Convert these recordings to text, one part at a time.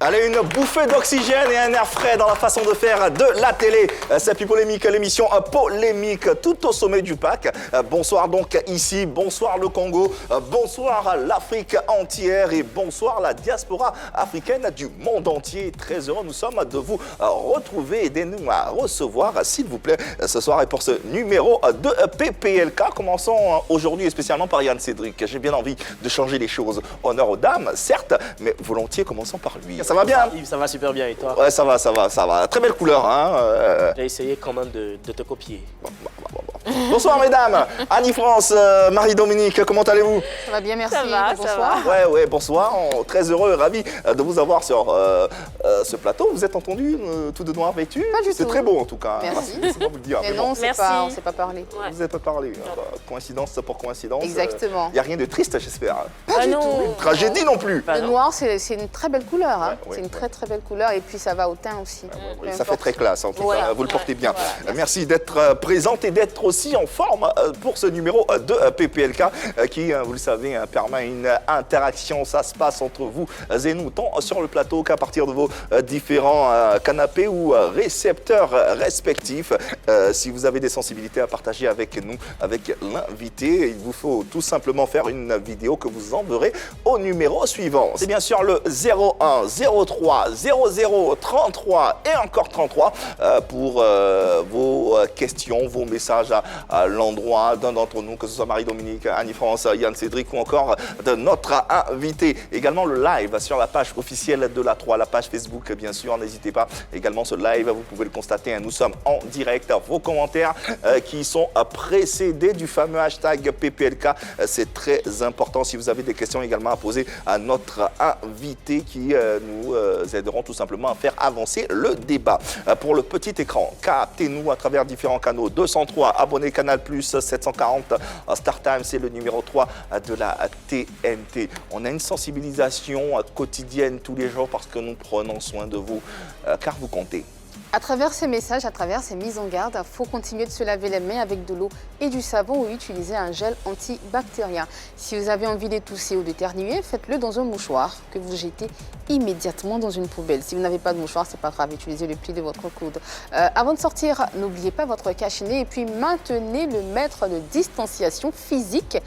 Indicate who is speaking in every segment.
Speaker 1: Allez, une bouffée d'oxygène et un air frais dans la façon de faire de la télé. C'est Plus Polémique, l'émission polémique tout au sommet du pack. Bonsoir donc ici, bonsoir le Congo, bonsoir l'Afrique entière et bonsoir la diaspora africaine du monde entier. Très heureux nous sommes de vous retrouver. Aidez-nous à recevoir, s'il vous plaît, ce soir et pour ce numéro de PPLK. Commençons aujourd'hui et spécialement par Yann Cédric. J'ai bien envie de changer les choses. Honneur aux dames, certes, mais volontiers commençons par lui. Ça va bien?
Speaker 2: Ça va super bien et toi?
Speaker 1: Ouais, ça va. Très belle couleur, hein.
Speaker 2: J'ai essayé quand même de te copier.
Speaker 1: Bon. Bonsoir mesdames, Annie-France, Marie-Dominique, comment allez-vous?
Speaker 3: Ça va bien, merci.
Speaker 4: Ça va,
Speaker 3: bonsoir.
Speaker 4: ça va.
Speaker 1: Ouais, bonsoir, très heureux, ravi de vous avoir sur ce plateau. Vous êtes entendu tout de noir vêtu?
Speaker 3: Pas du
Speaker 1: C'est
Speaker 3: tout.
Speaker 1: très beau en tout cas.
Speaker 3: Merci.
Speaker 1: C'est pas vous le dire.
Speaker 3: Mais
Speaker 1: mais
Speaker 3: non,
Speaker 1: bon,
Speaker 3: on ne s'est pas parlé.
Speaker 4: Ouais.
Speaker 1: vous n'avez pas parlé. Coïncidence pour coïncidence.
Speaker 3: Exactement.
Speaker 1: Il n'y a rien de triste, j'espère.
Speaker 4: Pas du
Speaker 3: non.
Speaker 4: tout.
Speaker 1: Une tragédie non plus.
Speaker 4: Bah
Speaker 3: Le
Speaker 4: non.
Speaker 3: noir, c'est une très belle couleur. Hein.
Speaker 1: Ouais,
Speaker 3: c'est une
Speaker 1: ouais.
Speaker 3: très belle couleur et puis ça va au teint aussi.
Speaker 1: Oui,
Speaker 3: Peu
Speaker 1: ça fait
Speaker 3: importe.
Speaker 1: très classe en tout
Speaker 4: Ouais,
Speaker 1: cas, vous le
Speaker 4: ouais,
Speaker 1: portez bien.
Speaker 3: voilà,
Speaker 1: Merci d'être présente et d'être aussi en forme pour ce numéro de PPLK qui, vous le savez, permet une interaction. Ça se passe entre vous et nous, tant sur le plateau qu'à partir de vos différents canapés ou récepteurs respectifs. Si vous avez des sensibilités à partager avec nous, avec l'invité, il vous faut tout simplement faire une vidéo que vous enverrez au numéro suivant. C'est bien sûr le 01 03 00 33 et encore 33 pour vos questions, vos messages à l'endroit d'un d'entre nous, que ce soit Marie-Dominique, Annie-France, Yann Cédric ou encore de notre invité. Également le live sur la page officielle de la 3, la page Facebook bien sûr, n'hésitez pas. Également ce live, vous pouvez le constater, nous sommes en direct. Vos commentaires qui sont précédés du fameux hashtag PPLK, c'est très important. Si vous avez des questions également à poser à notre invité qui nous aideront tout simplement à faire avancer le débat. Pour le petit écran, captez-nous à travers différents canaux. 203, abonnés Canal+, 740, StarTime, c'est le numéro 3 de la TNT. On a une sensibilisation quotidienne tous les jours parce que nous prenons soin de vous, car vous comptez.
Speaker 3: À travers ces messages, à travers ces mises en garde, il faut continuer de se laver les mains avec de l'eau et du savon ou utiliser un gel antibactérien. Si vous avez envie d'étousser ou d'éternuer, faites-le dans un mouchoir que vous jetez immédiatement dans une poubelle. Si vous n'avez pas de mouchoir, c'est pas grave, utilisez le pli de votre coude. Avant de sortir, n'oubliez pas votre cache-nez et puis maintenez le mètre de distanciation physique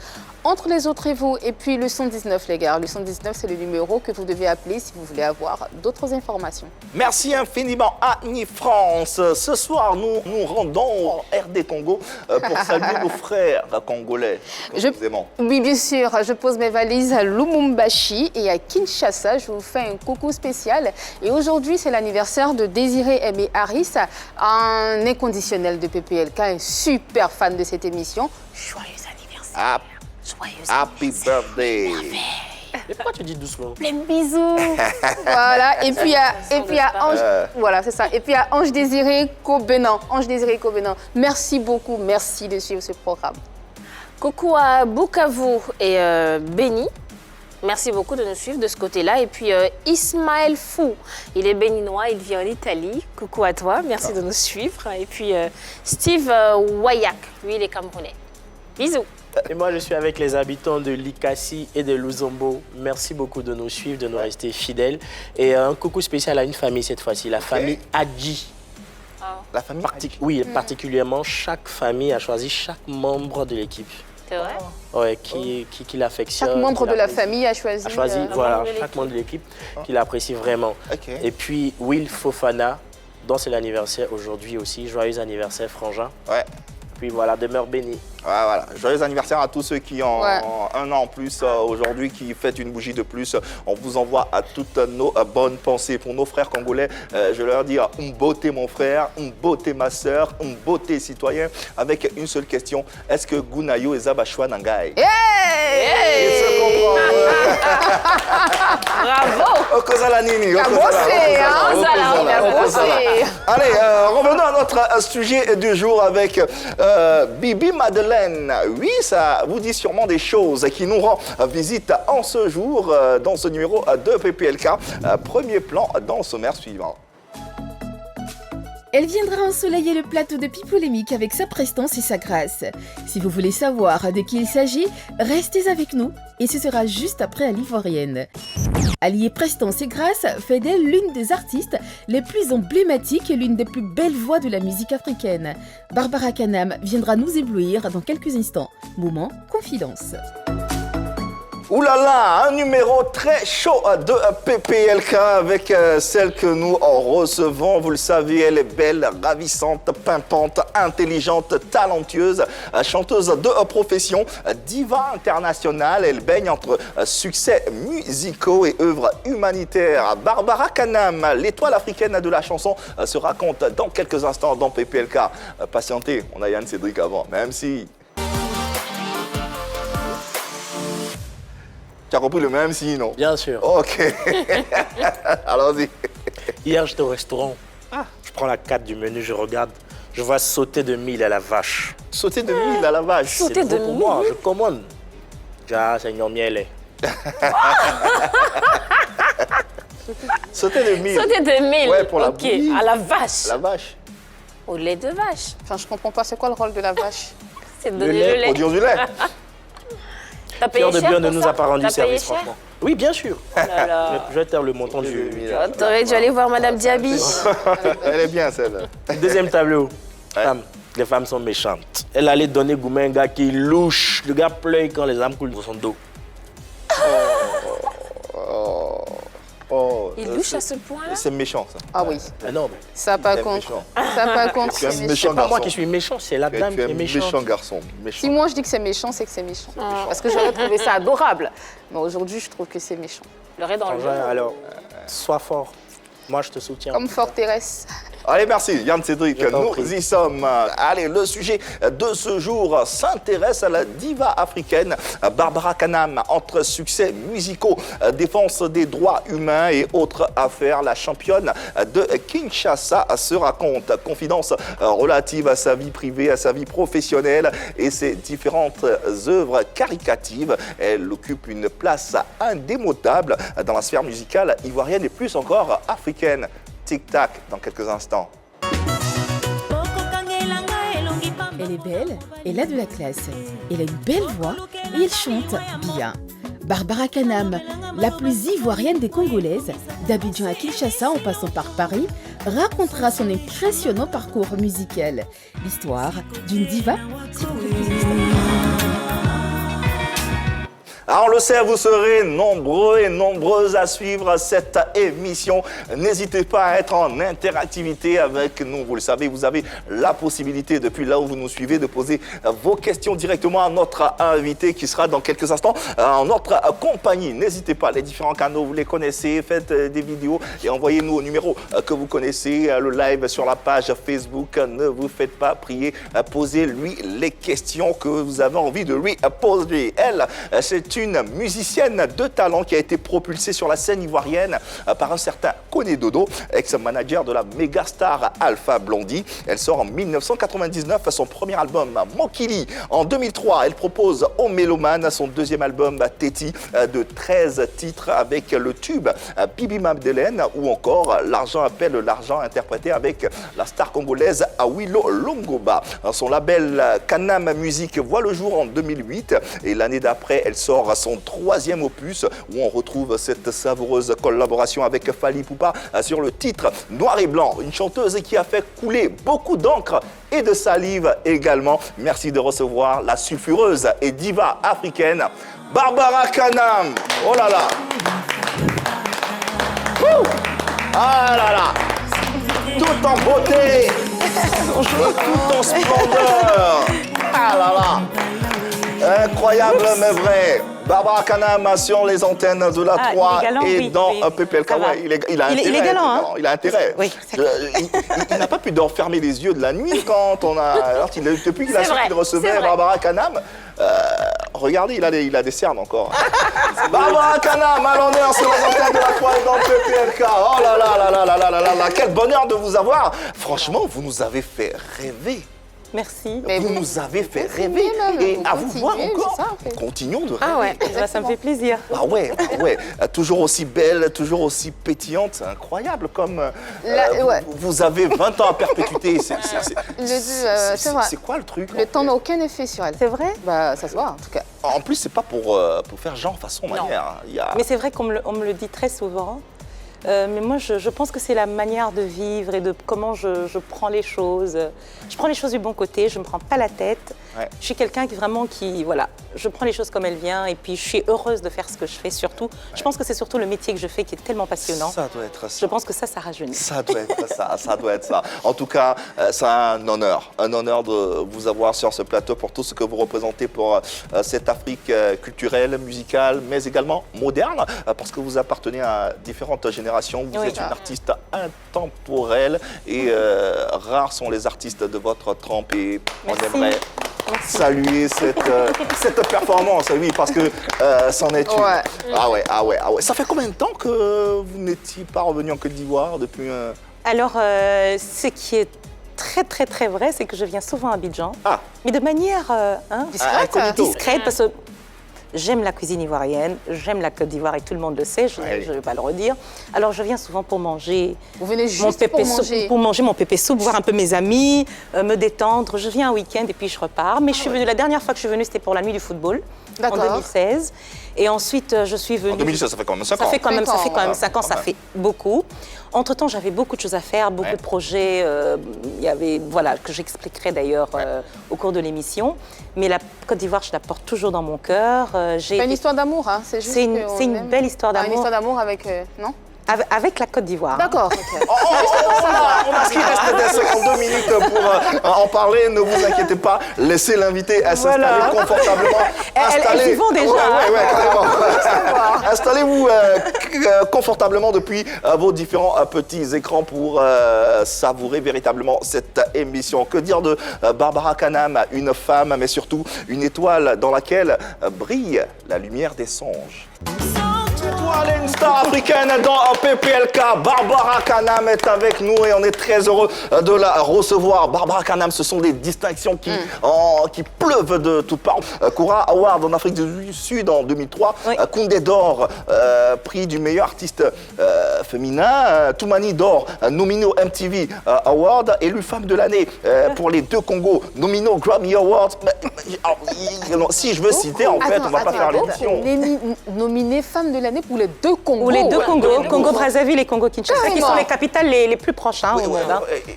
Speaker 3: entre les autres et vous. Et puis le 119 les gars, le 119 c'est le numéro que vous devez appeler si vous voulez avoir d'autres informations.
Speaker 1: Merci infiniment Annie-France. Ce soir, nous rendons au RD Congo pour saluer nos frères congolais.
Speaker 3: Oui, bien sûr, je pose mes valises à Lumumbashi et à Kinshasa. Je vous fais un coucou spécial. Et aujourd'hui, c'est l'anniversaire de Désiré Aimé Harris, un inconditionnel de PPLK, un super fan de cette émission. Joyeux anniversaire.
Speaker 1: Happy birthday.
Speaker 2: Mais pourquoi tu dis doucement?
Speaker 3: Plein de bisous. Voilà. Et puis il y a Ange. Voilà, c'est ça. Et puis il y a Ange Désiré Kobenan. Ange Désiré Kobenan. Merci beaucoup. Merci de suivre ce programme.
Speaker 4: Coucou à Bukavu et Béni. Merci beaucoup de nous suivre de ce côté-là. Et puis Ismaël Fou, il est béninois, il vit en Italie. Coucou à toi, merci de nous suivre. Et puis Steve Wayak, lui il est camerounais. Bisous.
Speaker 2: Et moi, je suis avec les habitants de Likasi et de Luzombo. Merci beaucoup de nous suivre, de nous rester fidèles. Et un coucou spécial à une famille cette fois-ci, la famille Adji.
Speaker 1: La famille
Speaker 2: Oui, particulièrement, chaque famille a choisi chaque membre de l'équipe.
Speaker 4: C'est vrai?
Speaker 2: Ouais, qui l'affectionne.
Speaker 3: Chaque membre
Speaker 2: qui
Speaker 3: de la
Speaker 2: l'apprécie.
Speaker 3: famille a choisi.
Speaker 2: Voilà,
Speaker 4: membre de
Speaker 2: chaque membre de l'équipe qui l'apprécie vraiment.
Speaker 1: Ok.
Speaker 2: Et puis Will Fofana, dont c'est l'anniversaire aujourd'hui aussi. Joyeux anniversaire, Frangin.
Speaker 1: Ouais.
Speaker 2: Puis voilà, demeure bénie.
Speaker 1: Voilà. Joyeux anniversaire à tous ceux qui ont
Speaker 3: Ouais.
Speaker 1: un an en plus aujourd'hui, qui fêtent une bougie de plus. On vous envoie à toutes nos bonnes pensées. Pour nos frères congolais, je vais leur dire une beauté mon frère, une beauté ma soeur, une beauté citoyen, avec une seule question. Est-ce que Gunayo et Zabashwa Nangai?
Speaker 3: Hey!
Speaker 4: Bravo!
Speaker 1: Okozalanini,
Speaker 3: T'as bossé, hein? T'as bossé.
Speaker 1: Allez, revenons à notre sujet du jour avec Bibi Madeleine. Oui, ça vous dit sûrement des choses qui nous rend visite en ce jour dans ce numéro de PPLK. Premier plan dans le sommaire suivant.
Speaker 5: Elle viendra ensoleiller le plateau de Pipolémique avec sa prestance et sa grâce. Si vous voulez savoir de qui il s'agit, restez avec nous et ce sera juste après à l'Ivoirienne. Allier prestance et grâce fait d'elle l'une des artistes les plus emblématiques et l'une des plus belles voix de la musique africaine. Barbara Kanam viendra nous éblouir dans quelques instants. Moment confidence.
Speaker 1: Ouh là là, un numéro très chaud de PPLK avec celle que nous recevons. Vous le savez, elle est belle, ravissante, pimpante, intelligente, talentueuse, chanteuse de profession, diva internationale. Elle baigne entre succès musicaux et œuvres humanitaires. Barbara Kanam, l'étoile africaine de la chanson, se raconte dans quelques instants dans PPLK. Patientez, on a Yann Cédric avant, même si... Tu as compris le même si, non?
Speaker 2: Bien sûr.
Speaker 1: Ok. Allons-y.
Speaker 2: Hier, j'étais au restaurant. Je prends la carte du menu, je regarde. Je vois sauter de 1000 à la vache.
Speaker 1: Sauter de 1000 à la vache.
Speaker 4: Sauter
Speaker 2: C'est
Speaker 4: de
Speaker 2: trop pour moi,
Speaker 4: 1000?
Speaker 2: je commande. Ah, Seigneur miel.
Speaker 1: Sauter de 1000.
Speaker 4: Sauter de 1000.
Speaker 1: Ouais, pour la
Speaker 4: ok,
Speaker 1: bouillie.
Speaker 4: à la vache.
Speaker 1: La vache.
Speaker 4: Au lait de vache.
Speaker 3: Enfin, je comprends pas, c'est quoi le rôle de la vache?
Speaker 4: C'est de donner le lait.
Speaker 1: Produire du lait.
Speaker 4: T'as payé
Speaker 2: Pierre de
Speaker 4: cher
Speaker 2: Bion ne
Speaker 4: pour
Speaker 2: nous
Speaker 4: ça?
Speaker 2: a pas rendu
Speaker 4: T'as payé
Speaker 2: service,
Speaker 4: cher?
Speaker 2: franchement. Oui, bien sûr.
Speaker 4: Oh là là.
Speaker 2: Je vais te faire le montant du...
Speaker 4: T'aurais dû aller voir Madame Diaby.
Speaker 1: Elle est bien, celle-là.
Speaker 2: Deuxième tableau. Femme. Les femmes sont méchantes. Elle allait donner gourmet à un gars qui louche. Le gars pleure quand les âmes coulent dans son dos.
Speaker 1: Oh,
Speaker 4: Il louche à ce point-là?
Speaker 1: c'est méchant, ça.
Speaker 3: Ah oui,
Speaker 2: Ah non, mais
Speaker 3: ça pas
Speaker 1: T'es
Speaker 3: contre.
Speaker 1: méchant.
Speaker 3: Ça pas contre,
Speaker 1: Tu es
Speaker 3: c'est
Speaker 1: méchant.
Speaker 3: méchant.
Speaker 2: c'est pas moi
Speaker 1: garçon.
Speaker 2: qui suis méchant, c'est la dame
Speaker 1: Tu
Speaker 2: qui
Speaker 1: es
Speaker 2: est méchante.
Speaker 1: méchant garçon. Méchant.
Speaker 3: Si moi je dis que c'est méchant, c'est que c'est méchant. Parce que j'aurais trouvé ça adorable. Mais aujourd'hui, je trouve que c'est méchant.
Speaker 4: Le lait dans le
Speaker 2: Frangin,
Speaker 4: lait.
Speaker 2: alors, sois fort. Moi, je te soutiens.
Speaker 3: Comme Forteresse.
Speaker 1: Allez, merci Yann Cédric,
Speaker 2: Je t'en
Speaker 1: nous
Speaker 2: prie.
Speaker 1: y sommes. Allez, le sujet de ce jour s'intéresse à la diva africaine Barbara Kanam. Entre succès musicaux, défense des droits humains et autres affaires, la championne de Kinshasa se raconte. Confidence relative à sa vie privée, à sa vie professionnelle et ses différentes œuvres caricatives. Elle occupe une place indémodable dans la sphère musicale ivoirienne et plus encore africaine. Tic-tac dans quelques instants.
Speaker 5: Elle est belle, elle a de la classe, elle a une belle voix et elle chante bien. Barbara Kanam, la plus ivoirienne des Congolaises, d'Abidjan à Kinshasa en passant par Paris, racontera son impressionnant parcours musical. L'histoire d'une diva, si vous plaît.
Speaker 1: Alors, on le sait, vous serez nombreux et nombreuses à suivre cette émission. N'hésitez pas à être en interactivité avec nous. Vous le savez, vous avez la possibilité, depuis là où vous nous suivez, de poser vos questions directement à notre invité qui sera dans quelques instants en notre compagnie. N'hésitez pas, les différents canaux, vous les connaissez, faites des vidéos et envoyez-nous au numéro que vous connaissez, le live sur la page Facebook. Ne vous faites pas prier, posez-lui les questions que vous avez envie de lui poser. Elle, c'est une musicienne de talent qui a été propulsée sur la scène ivoirienne par un certain Koné Dodo, ex-manager de la méga star Alpha Blondy. Elle sort en 1999 son premier album Mokili. En 2003, elle propose au Méloman son deuxième album Téti de 13 titres avec le tube Bibi Madeleine ou encore L'argent appelle l'argent interprété avec la star congolaise Awilo Longoba. Son label Kanam Music voit le jour en 2008 et l'année d'après, elle sort son troisième opus où on retrouve cette savoureuse collaboration avec Fally Ipupa sur le titre Noir et Blanc. Une chanteuse qui a fait couler beaucoup d'encre et de salive également. Merci de recevoir la sulfureuse et diva africaine Barbara Kanam. Oh là là. Ouh. Ah là là. Tout en beauté et tout en splendeur. Ah là là. Incroyable mais vrai. Barbara Kanam sur les antennes de la 3
Speaker 6: galant,
Speaker 1: et
Speaker 6: oui,
Speaker 1: dans
Speaker 6: oui.
Speaker 1: PPLK.
Speaker 6: Ça va.
Speaker 1: Ouais, il a intérêt.
Speaker 6: Il est galant, hein.
Speaker 1: Il a intérêt.
Speaker 6: Oui, c'est clair.
Speaker 1: Il n'a pas pu fermer les yeux de la nuit quand on a. Alors depuis qu'il a
Speaker 4: C'est
Speaker 1: su
Speaker 4: vrai,
Speaker 1: qu'il recevait
Speaker 4: c'est vrai.
Speaker 1: Barbara Kanam. Regardez, il a des cernes encore. Barbara Kanam à l'honneur sur les antennes de la 3 et dans PPLK. Oh là là là là là là là là là. Quel bonheur de vous avoir. Franchement, vous nous avez fait rêver.
Speaker 6: Merci.
Speaker 3: Mais
Speaker 1: Vous
Speaker 3: vous-
Speaker 1: nous avez fait
Speaker 3: continuez
Speaker 1: rêver.
Speaker 3: même,
Speaker 1: Et
Speaker 3: vous
Speaker 1: à vous voir
Speaker 3: continuez,
Speaker 1: encore.
Speaker 3: c'est ça, en fait.
Speaker 1: Continuons de rêver.
Speaker 4: Ah ouais.
Speaker 6: Ça me fait plaisir.
Speaker 1: Ah ouais. Toujours aussi belle, toujours aussi pétillante. C'est incroyable comme
Speaker 3: Ouais.
Speaker 1: vous avez 20 ans à perpétuité.
Speaker 3: C'est vrai.
Speaker 1: C'est quoi le truc
Speaker 3: Le temps n'a aucun effet sur elle.
Speaker 6: C'est vrai?
Speaker 3: Bah, ça se voit, en tout cas.
Speaker 1: En plus, c'est pas pour faire genre, façon, manière. Hein. Il y a...
Speaker 6: Mais c'est vrai qu'on me le dit très souvent. Mais moi, je pense que c'est la manière de vivre et de comment je prends les choses. Je prends les choses du bon côté, je ne me prends pas la tête.
Speaker 1: Ouais.
Speaker 6: Je suis quelqu'un voilà, je prends les choses comme elles viennent et puis je suis heureuse de faire ce que je fais surtout. Ouais. Je pense que c'est surtout le métier que je fais qui est tellement passionnant.
Speaker 1: Ça doit être ça.
Speaker 6: Je pense que ça rajeunit.
Speaker 1: Ça doit être ça, ça doit être ça. En tout cas, c'est un honneur de vous avoir sur ce plateau pour tout ce que vous représentez pour cette Afrique culturelle, musicale, mais également moderne, parce que vous appartenez à différentes générations. Vous êtes une artiste intemporelle et rares sont les artistes de votre trempe et on aimerait saluer cette performance, oui, parce que c'en est une.
Speaker 3: Ouais.
Speaker 1: Ah ouais. Ça fait combien de temps que vous n'étiez pas revenu en Côte d'Ivoire depuis
Speaker 6: Alors, ce qui est très vrai, c'est que je viens souvent à Abidjan, mais de manière discrète, parce que j'aime la cuisine ivoirienne, j'aime la Côte d'Ivoire et tout le monde le sait, je ne vais pas le redire. Alors je viens souvent pour manger.
Speaker 3: Vous venez juste
Speaker 6: pour manger mon pépé soupe, voir un peu mes amis, me détendre. Je viens un week-end et puis je repars. Mais je suis venue, la dernière fois que je suis venue, c'était pour la nuit du football, en 2016. Et ensuite, je suis venue...
Speaker 1: En 2016, ça fait quand même 5 ans.
Speaker 6: Ça fait quand même 5 ans, ça fait beaucoup. Entre-temps, j'avais beaucoup de choses à faire, beaucoup de projets. Il y avait, que j'expliquerai d'ailleurs au cours de l'émission. Mais la Côte d'Ivoire, je la porte toujours dans mon cœur.
Speaker 3: C'est une histoire d'amour, hein. C'est juste
Speaker 6: une belle histoire d'amour.
Speaker 3: Une histoire d'amour avec... non ?
Speaker 6: Avec la Côte d'Ivoire.
Speaker 3: D'accord.
Speaker 1: On a ce qui reste des secondes, 2 minutes pour en parler. Ne vous inquiétez pas. Laissez l'invité s'installer confortablement.
Speaker 6: Elles y vont déjà.
Speaker 1: Carrément. Installez-vous confortablement depuis vos différents petits écrans pour savourer véritablement cette émission. Que dire de Barbara Kanam, une femme, mais surtout une étoile dans laquelle brille la lumière des songes. Voilà une star africaine dans PPLK. Barbara Kanam est avec nous et on est très heureux de la recevoir. Barbara Kanam, ce sont des distinctions qui pleuvent de toutes parts. Koura Award en Afrique du Sud en 2003. Koundé d'or, prix du meilleur artiste féminin. Toumani d'or, nominé au MTV Award. Élue femme de l'année pour les 2 Congos, nominé au Grammy Awards. Si je veux citer, en fait, on ne va pas faire l'émission.
Speaker 3: Nominée femme de l'année pour les 2 Congos.
Speaker 6: Ou les 2 Congos, Congo-Brazzaville et Congo-Kinshasa, qui sont les capitales les plus proches au monde.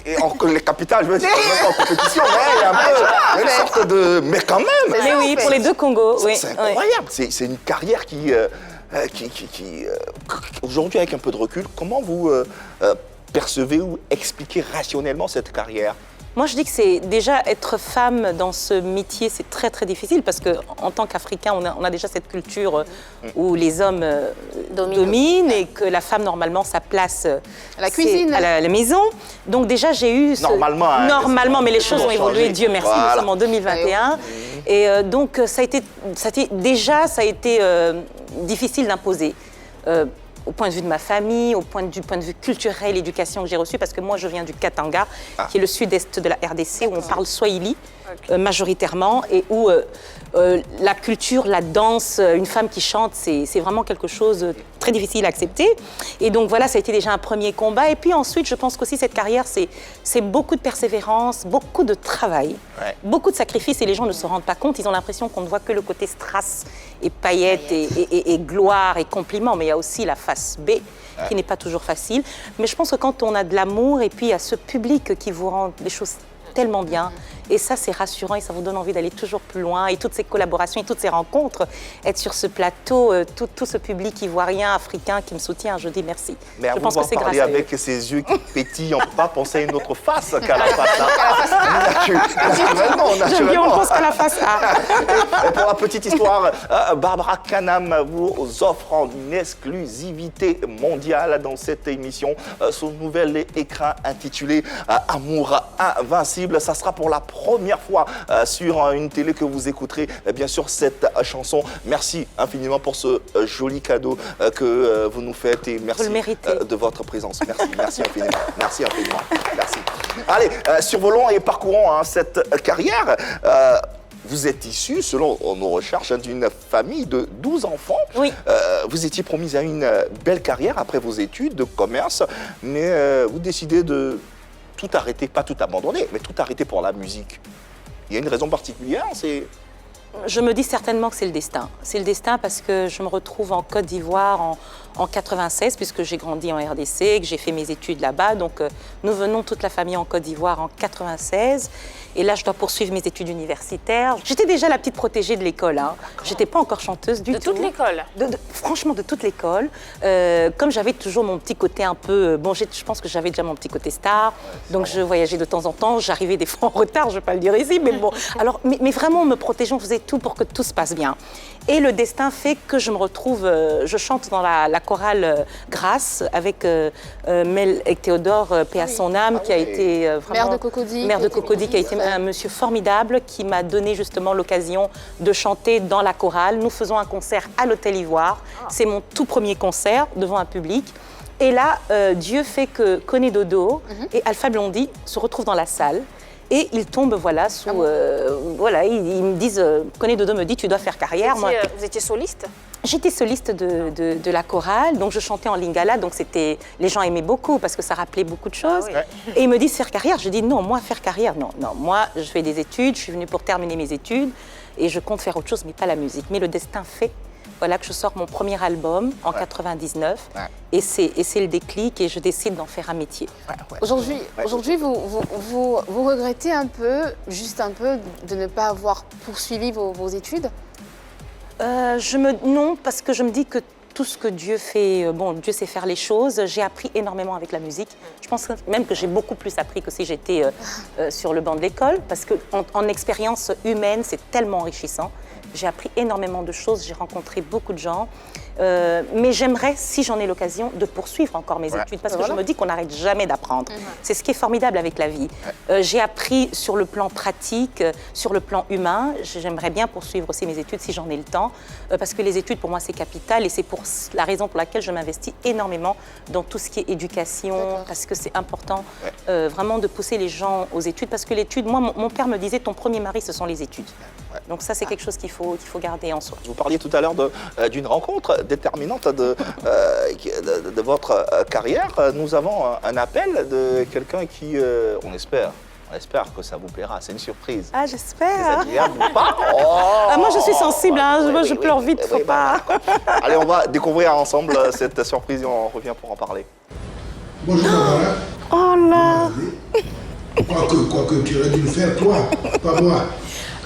Speaker 1: Et les capitales, je veux dire, pas en compétition, mais il y a un peu une sorte de... Mais quand même.
Speaker 6: Mais oui, pour les 2 Congos.
Speaker 1: C'est incroyable. C'est une carrière qui aujourd'hui, avec un peu de recul, comment vous percevez ou expliquez rationnellement cette carrière ?
Speaker 6: Moi, je dis que c'est déjà être femme dans ce métier, c'est très difficile parce qu'en tant qu'Africain, on a déjà cette culture où les hommes dominent et que la femme, normalement, sa place
Speaker 3: à la cuisine,
Speaker 6: à la maison. Donc déjà, j'ai eu... Normalement, mais les choses ont évolué, Dieu merci, nous sommes en 2021. Et donc, ça a été difficile d'imposer. Au point de vue de ma famille, du point de vue culturel, l'éducation que j'ai reçue, parce que moi je viens du Katanga, qui est le sud-est de la RDC, où on parle swahili majoritairement, et où la culture, la danse, une femme qui chante, c'est vraiment quelque chose de très difficile à accepter. Et donc voilà, ça a été déjà un premier combat. Et puis ensuite, je pense qu'aussi cette carrière, c'est beaucoup de persévérance, beaucoup de travail, beaucoup de sacrifices, et les gens ne se rendent pas compte. Ils ont l'impression qu'on ne voit que le côté strass et paillettes et gloire et compliments, mais il y a aussi la face B qui n'est pas toujours facile. Mais je pense que quand on a de l'amour et puis il y a ce public qui vous rend les choses tellement bien, et ça c'est rassurant et ça vous donne envie d'aller toujours plus loin, et toutes ces collaborations et toutes ces rencontres, être sur ce plateau, tout ce public ivoirien, africain qui me soutient, je dis merci.
Speaker 1: Mais je pense que c'est grâce à avec ses yeux qui pétillent, on ne peut pas penser à une autre face qu'à la face. Naturellement.
Speaker 6: On pense qu'à la face A.
Speaker 1: Et pour la petite histoire, Barbara Kanam vous offre une exclusivité mondiale dans cette émission, son nouvel écran intitulé Amour invincible. Ça sera pour la première fois sur une télé que vous écouterez, bien sûr, cette chanson. Merci infiniment pour ce joli cadeau que vous nous faites et merci de votre présence. Merci infiniment. Merci infiniment. Merci. Allez, survolons et parcourons cette carrière. Vous êtes issu, selon nos recherches, d'une famille de 12 enfants.
Speaker 6: Oui.
Speaker 1: Vous étiez promise à une belle carrière après vos études de commerce, mais vous décidez de tout arrêter, pas tout abandonner, mais tout arrêter pour la musique. Il y a une raison particulière, c'est...
Speaker 6: Je me dis certainement que c'est le destin. C'est le destin parce que je me retrouve en Côte d'Ivoire en 96, puisque j'ai grandi en RDC, que j'ai fait mes études là-bas. Donc, nous venons toute la famille en Côte d'Ivoire en 96. Et là, je dois poursuivre mes études universitaires. J'étais déjà la petite protégée de l'école. Hein. Je n'étais pas encore chanteuse du tout.
Speaker 4: De toute l'école?
Speaker 6: Franchement, de toute l'école. Comme j'avais toujours mon petit côté un peu... Bon, je pense que j'avais déjà mon petit côté star. Donc, je voyageais de temps en temps. J'arrivais des fois en retard, je ne vais pas le dire ici. Mais bon, alors, mais vraiment, en me protégeant, on faisait tout pour que tout se passe bien. Et le destin fait que je me retrouve... je chante dans la chorale Grâce avec Mel et Théodore, paix à son âme, qui a été vraiment...
Speaker 3: Maire de Cocody.
Speaker 6: Maire de Cocody, qui a été un monsieur formidable, qui m'a donné justement l'occasion de chanter dans la chorale. Nous faisons un concert à l'Hôtel Ivoire. C'est mon tout premier concert devant un public. Et là, Dieu fait que Koné Dodo et Alpha Blondy se retrouvent dans la salle. Et ils tombent, voilà, sous... voilà, ils me disent... Koné Dodo me dit, tu dois faire carrière.
Speaker 4: Vous étiez soliste?
Speaker 6: J'étais soliste de la chorale, donc je chantais en lingala, donc c'était, les gens aimaient beaucoup parce que ça rappelait beaucoup de choses.
Speaker 4: Ah oui.
Speaker 6: Et ils me disent faire carrière, je dis non, moi faire carrière, non, moi je fais des études, je suis venue pour terminer mes études et je compte faire autre chose, mais pas la musique. Mais le destin fait, voilà, que je sors mon premier album en 99 et c'est le déclic et je décide d'en faire un métier.
Speaker 3: Aujourd'hui, vous regrettez un peu, juste un peu, de ne pas avoir poursuivi vos études?
Speaker 6: Non, parce que je me dis que tout ce que Dieu fait, Dieu sait faire les choses. J'ai appris énormément avec la musique. Je pense même que j'ai beaucoup plus appris que si j'étais sur le banc de l'école, parce qu'en expérience humaine, c'est tellement enrichissant. J'ai appris énormément de choses, j'ai rencontré beaucoup de gens. Mais j'aimerais, si j'en ai l'occasion, de poursuivre encore mes études, parce que je me dis qu'on n'arrête jamais d'apprendre. C'est ce qui est formidable avec la vie. J'ai appris sur le plan pratique, sur le plan humain. J'aimerais bien poursuivre aussi mes études si j'en ai le temps, parce que les études, pour moi, c'est capital, et c'est pour la raison pour laquelle je m'investis énormément dans tout ce qui est éducation, parce que c'est important vraiment de pousser les gens aux études, parce que l'étude, moi, mon père me disait, ton premier mari, ce sont les études. Donc ça, c'est quelque chose qu'il faut garder en soi.
Speaker 1: Vous parliez tout à l'heure d'une rencontre déterminante de votre carrière. Nous avons un appel de quelqu'un qui, on espère que ça vous plaira. C'est une surprise.
Speaker 6: Ah, j'espère.
Speaker 1: C'est agréable ou pas?
Speaker 6: Moi, je suis sensible, hein. Moi, je pleure vite, faut pas.
Speaker 1: Allez, on va découvrir ensemble cette surprise et on revient pour en parler.
Speaker 7: Bonjour, Barbara.
Speaker 6: Oh là.
Speaker 7: Quoique tu aurais dû le faire, toi, pas moi.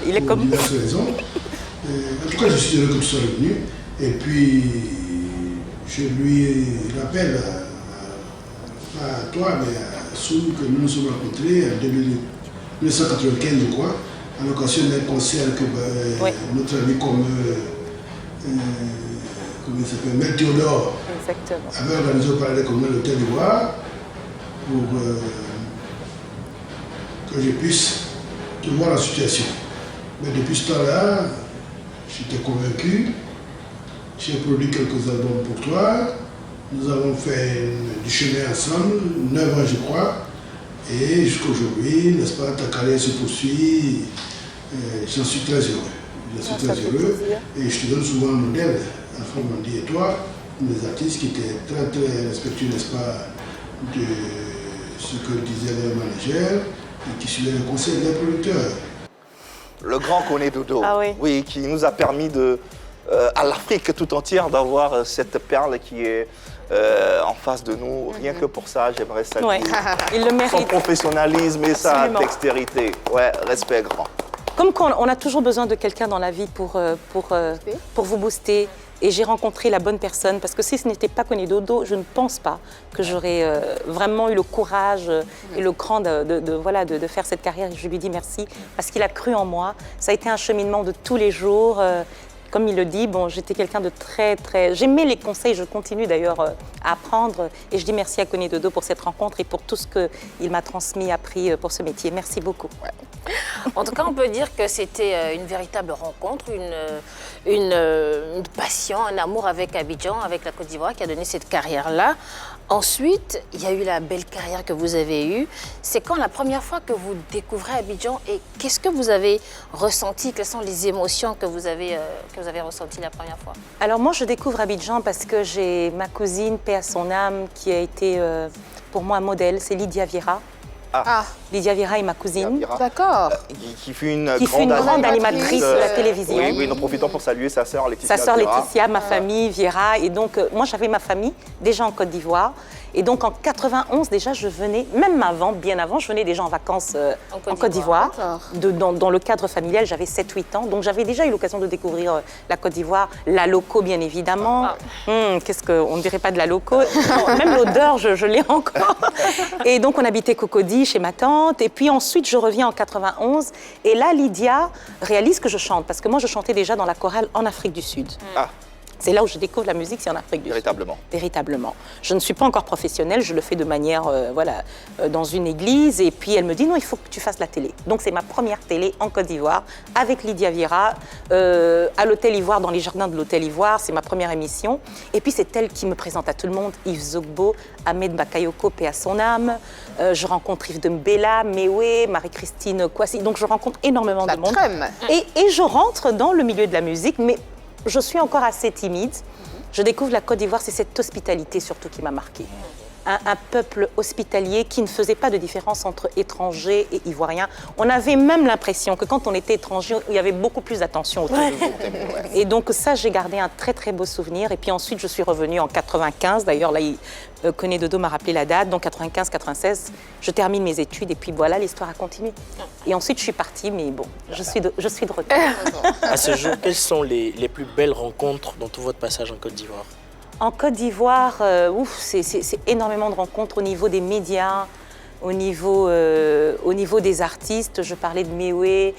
Speaker 6: Il est comme...
Speaker 7: Pour diverses raisons. En tout cas, je suis heureux que tu sois venu. Et puis, je lui rappelle, pas à toi, mais à Soum, que nous nous sommes rencontrés en 1995, je crois, à l'occasion d'un concert que notre ami commun, comment il s'appelle, Mel Théodore, avait organisé au Palais commun de l'Hôtel d'Ivoire pour que je puisse te voir la situation. Mais depuis ce temps-là, j'étais convaincu. J'ai produit quelques albums pour toi. Nous avons fait du chemin ensemble, 9 ans je crois. Et jusqu'à aujourd'hui, n'est-ce pas, ta carrière se poursuit. J'en suis très heureux. Je suis très heureux. Et je te donne souvent un modèle, Alpha Blondy et toi, des artistes qui étaient très très respectueux, n'est-ce pas, de ce que disait leur manager et qui suivaient les conseils des producteurs.
Speaker 1: Le grand Koné Dodo,
Speaker 6: oui,
Speaker 1: qui nous a permis à l'Afrique tout entière d'avoir cette perle qui est en face de nous. Rien que pour ça, j'aimerais saluer
Speaker 6: il le mérite.
Speaker 1: son professionnalisme et sa dextérité. Ouais, respect grand.
Speaker 6: Comme on a toujours besoin de quelqu'un dans la vie pour vous booster. Et j'ai rencontré la bonne personne, parce que si ce n'était pas Koné Dodo, je ne pense pas que j'aurais vraiment eu le courage et le cran de faire cette carrière. Je lui dis merci, parce qu'il a cru en moi. Ça a été un cheminement de tous les jours. Comme il le dit, j'étais quelqu'un de très... J'aimais les conseils, je continue d'ailleurs à apprendre. Et je dis merci à Koné Dodo pour cette rencontre et pour tout ce qu'il m'a transmis, appris pour ce métier. Merci beaucoup.
Speaker 4: En tout cas, on peut dire que c'était une véritable rencontre, une passion, un amour avec Abidjan, avec la Côte d'Ivoire qui a donné cette carrière-là. Ensuite, il y a eu la belle carrière que vous avez eue. C'est quand la première fois que vous découvrez Abidjan et qu'est-ce que vous avez ressenti? Quelles sont les émotions que vous avez ressenties la première fois?
Speaker 6: Alors moi, je découvre Abidjan parce que j'ai ma cousine, paix à son âme, qui a été pour moi un modèle, c'est Lydia Vieira. Lydia Vira est ma cousine.
Speaker 3: D'accord.
Speaker 1: Qui fut une
Speaker 6: grande animatrice de la télévision.
Speaker 1: Oui, nous profitons pour saluer sa sœur Laetitia.
Speaker 6: Sa sœur Laetitia, ma famille, Viera. Et donc, moi, j'avais ma famille déjà en Côte d'Ivoire. Et donc, en 91, déjà, je venais, même avant, bien avant, je venais déjà en vacances en Côte d'Ivoire. Dans le cadre familial, j'avais 7-8 ans. Donc, j'avais déjà eu l'occasion de découvrir la Côte d'Ivoire, la loco, bien évidemment. Qu'est-ce qu'on ne dirait pas de la loco? Même l'odeur, je l'ai encore. Et donc, on habitait Cocody chez ma tante. Et puis ensuite, je reviens en 91. Et là, Lydia réalise que je chante. Parce que moi, je chantais déjà dans la chorale en Afrique du Sud. C'est là où je découvre la musique, c'est en Afrique du Sud. Véritablement. Je ne suis pas encore professionnelle, je le fais de manière, dans une église. Et puis elle me dit, non, il faut que tu fasses la télé. Donc c'est ma première télé en Côte d'Ivoire, avec Lydia Vira, à l'Hôtel Ivoire, dans les jardins de l'Hôtel Ivoire. C'est ma première émission. Et puis c'est elle qui me présente à tout le monde, Yves Zogbo, Ahmed Bakayoko, paix à son âme. Je rencontre Yves de Mbella, Mewe, Marie-Christine Kouassi. Donc je rencontre énormément de monde. Et je rentre dans le milieu de la musique, mais je suis encore assez timide. Je découvre la Côte d'Ivoire, c'est cette hospitalité surtout qui m'a marquée. Un peuple hospitalier qui ne faisait pas de différence entre étrangers et Ivoiriens. On avait même l'impression que quand on était étranger, il y avait beaucoup plus d'attention autour de nous. Et donc ça, j'ai gardé un très très beau souvenir. Et puis ensuite, je suis revenue en 95. D'ailleurs, là, Koné Dodo m'a rappelé la date. Donc 95-96, je termine mes études. Et puis voilà, l'histoire a continué. Et ensuite, je suis partie, mais bon, je suis de retour.
Speaker 2: À ce jour, quelles sont les plus belles rencontres dans tout votre passage en Côte d'Ivoire?
Speaker 6: En Côte d'Ivoire, c'est énormément de rencontres au niveau des médias, au niveau des artistes. Je parlais de Mewe,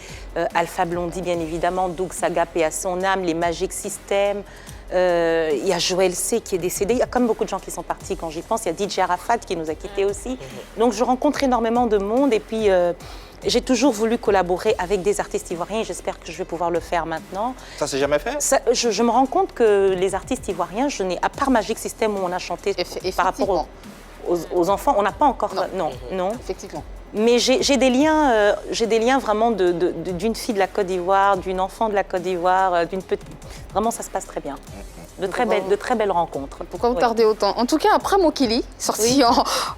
Speaker 6: Alpha Blondy bien évidemment, Doug Saga, paix à son âme, les Magic System. Il y a Joël C qui est décédé. Il y a comme beaucoup de gens qui sont partis quand j'y pense. Il y a DJ Arafat qui nous a quittés aussi. Donc je rencontre énormément de monde et puis j'ai toujours voulu collaborer avec des artistes ivoiriens et j'espère que je vais pouvoir le faire maintenant.
Speaker 1: Ça s'est jamais fait?
Speaker 6: Je me rends compte que les artistes ivoiriens, je n'ai, à part Magic System où on a chanté par rapport aux enfants, on n'a pas encore... Non.
Speaker 3: Effectivement.
Speaker 6: Mais j'ai des liens vraiment d'une fille de la Côte d'Ivoire, d'une enfant de la Côte d'Ivoire, d'une petite... Vraiment, ça se passe très bien. De très belles rencontres.
Speaker 3: Pourquoi vous tardez autant? En tout cas, après Mokili, sorti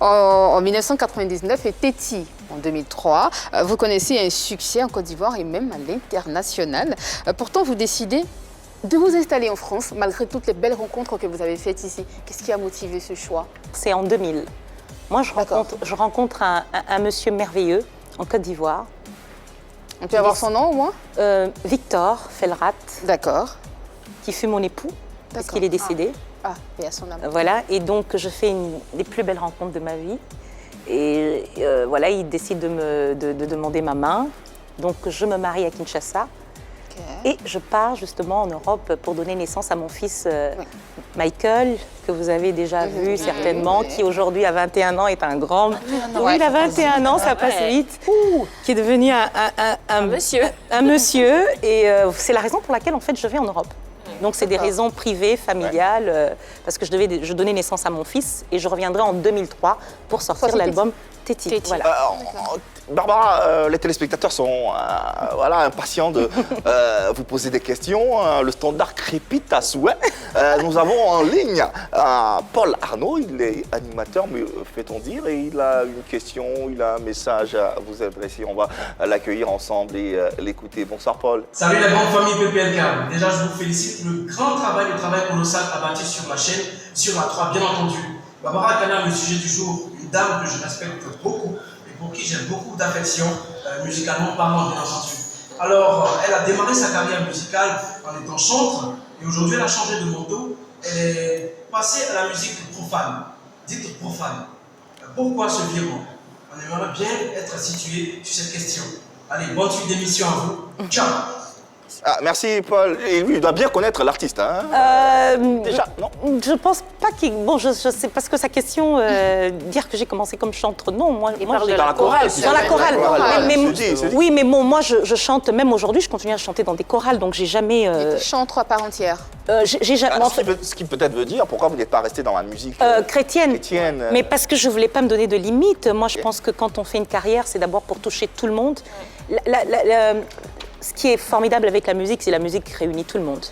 Speaker 3: en 1999, et Téti en 2003, vous connaissez un succès en Côte d'Ivoire et même à l'international. Pourtant, vous décidez de vous installer en France, malgré toutes les belles rencontres que vous avez faites ici. Qu'est-ce qui a motivé ce choix?
Speaker 6: C'est en 2000. Moi, je rencontre un monsieur merveilleux en Côte d'Ivoire.
Speaker 3: On peut avoir son nom au moins?
Speaker 6: Victor Felrat.
Speaker 3: D'accord.
Speaker 6: Qui fut mon époux, parce qu'il est décédé.
Speaker 3: Et à son âme.
Speaker 6: Voilà, et donc je fais une des plus belles rencontres de ma vie. Et voilà, il décide de demander ma main. Donc je me marie à Kinshasa. Et je pars justement en Europe pour donner naissance à mon fils Michael, que vous avez déjà vu certainement, qui aujourd'hui à 21 ans est un grand... Oui, il a 21 ans, ça passe vite. Qui est devenu un monsieur. Un monsieur, et c'est la raison pour laquelle en fait je vais en Europe. Donc c'est des raisons privées, familiales, parce que je donnais naissance à mon fils et je reviendrai en 2003 pour sortir l'album Téti. Voilà.
Speaker 1: Barbara, les téléspectateurs sont impatients de vous poser des questions. Le standard crépite à souhait. Nous avons en ligne Paul Arnaud, il est animateur, mais fait-on dire, et il a une question, il a un message à vous adresser. On va l'accueillir ensemble et l'écouter. Bonsoir Paul.
Speaker 8: Salut la grande famille PPLK. Déjà, je vous félicite pour le travail colossal abattu sur la chaîne, sur la 3, bien entendu. Barbara Kanam, le sujet du jour, une dame que je respecte beaucoup et pour qui j'ai beaucoup d'affection, musicalement parlant, bien entendu. Alors, elle a démarré sa carrière musicale en étant chantre et aujourd'hui, elle a changé de moto. Elle est passée à la musique profane, dite profane. Pourquoi ce virement? On aimerait bien être situé sur cette question. Allez, bonne suite d'émission à vous. Ciao.
Speaker 1: Merci Paul. Et lui, il doit bien connaître l'artiste. Hein? Déjà, non?
Speaker 6: Je pense pas qu'il... Bon, je sais, parce que sa question, dire que j'ai commencé comme chantre, non. Moi
Speaker 2: dans la chorale.
Speaker 6: Dans la chorale. Oui, mais bon, moi, je chante, même aujourd'hui, je continue à chanter dans des chorales, donc j'ai jamais...
Speaker 3: Chantre à part entière.
Speaker 1: Ce qui peut-être veut dire, pourquoi vous n'êtes pas resté dans la musique
Speaker 6: chrétienne. Mais parce que je voulais pas me donner de limites. Moi, je pense que quand on fait une carrière, c'est d'abord pour toucher tout le monde. Ce qui est formidable avec la musique, c'est la musique qui réunit tout le monde.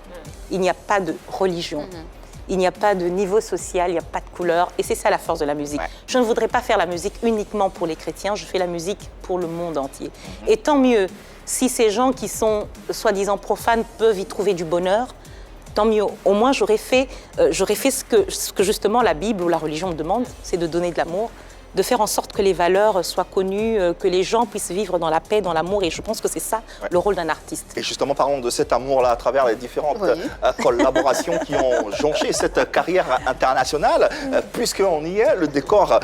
Speaker 6: Il n'y a pas de religion. il n'y a pas de niveau social, il n'y a pas de couleur. Et c'est ça la force de la musique. Ouais. Je ne voudrais pas faire la musique uniquement pour les chrétiens, je fais la musique pour le monde entier. Et tant mieux, si ces gens qui sont soi-disant profanes peuvent y trouver du bonheur, tant mieux. Au moins, j'aurais fait ce que justement la Bible ou la religion me demande, c'est de donner de l'amour, de faire en sorte que les valeurs soient connues, que les gens puissent vivre dans la paix, dans l'amour. Et je pense que c'est ça le rôle d'un artiste.
Speaker 1: Et justement, parlons de cet amour-là à travers les différentes collaborations qui ont jonché cette carrière internationale. Puisqu'on y est, le décor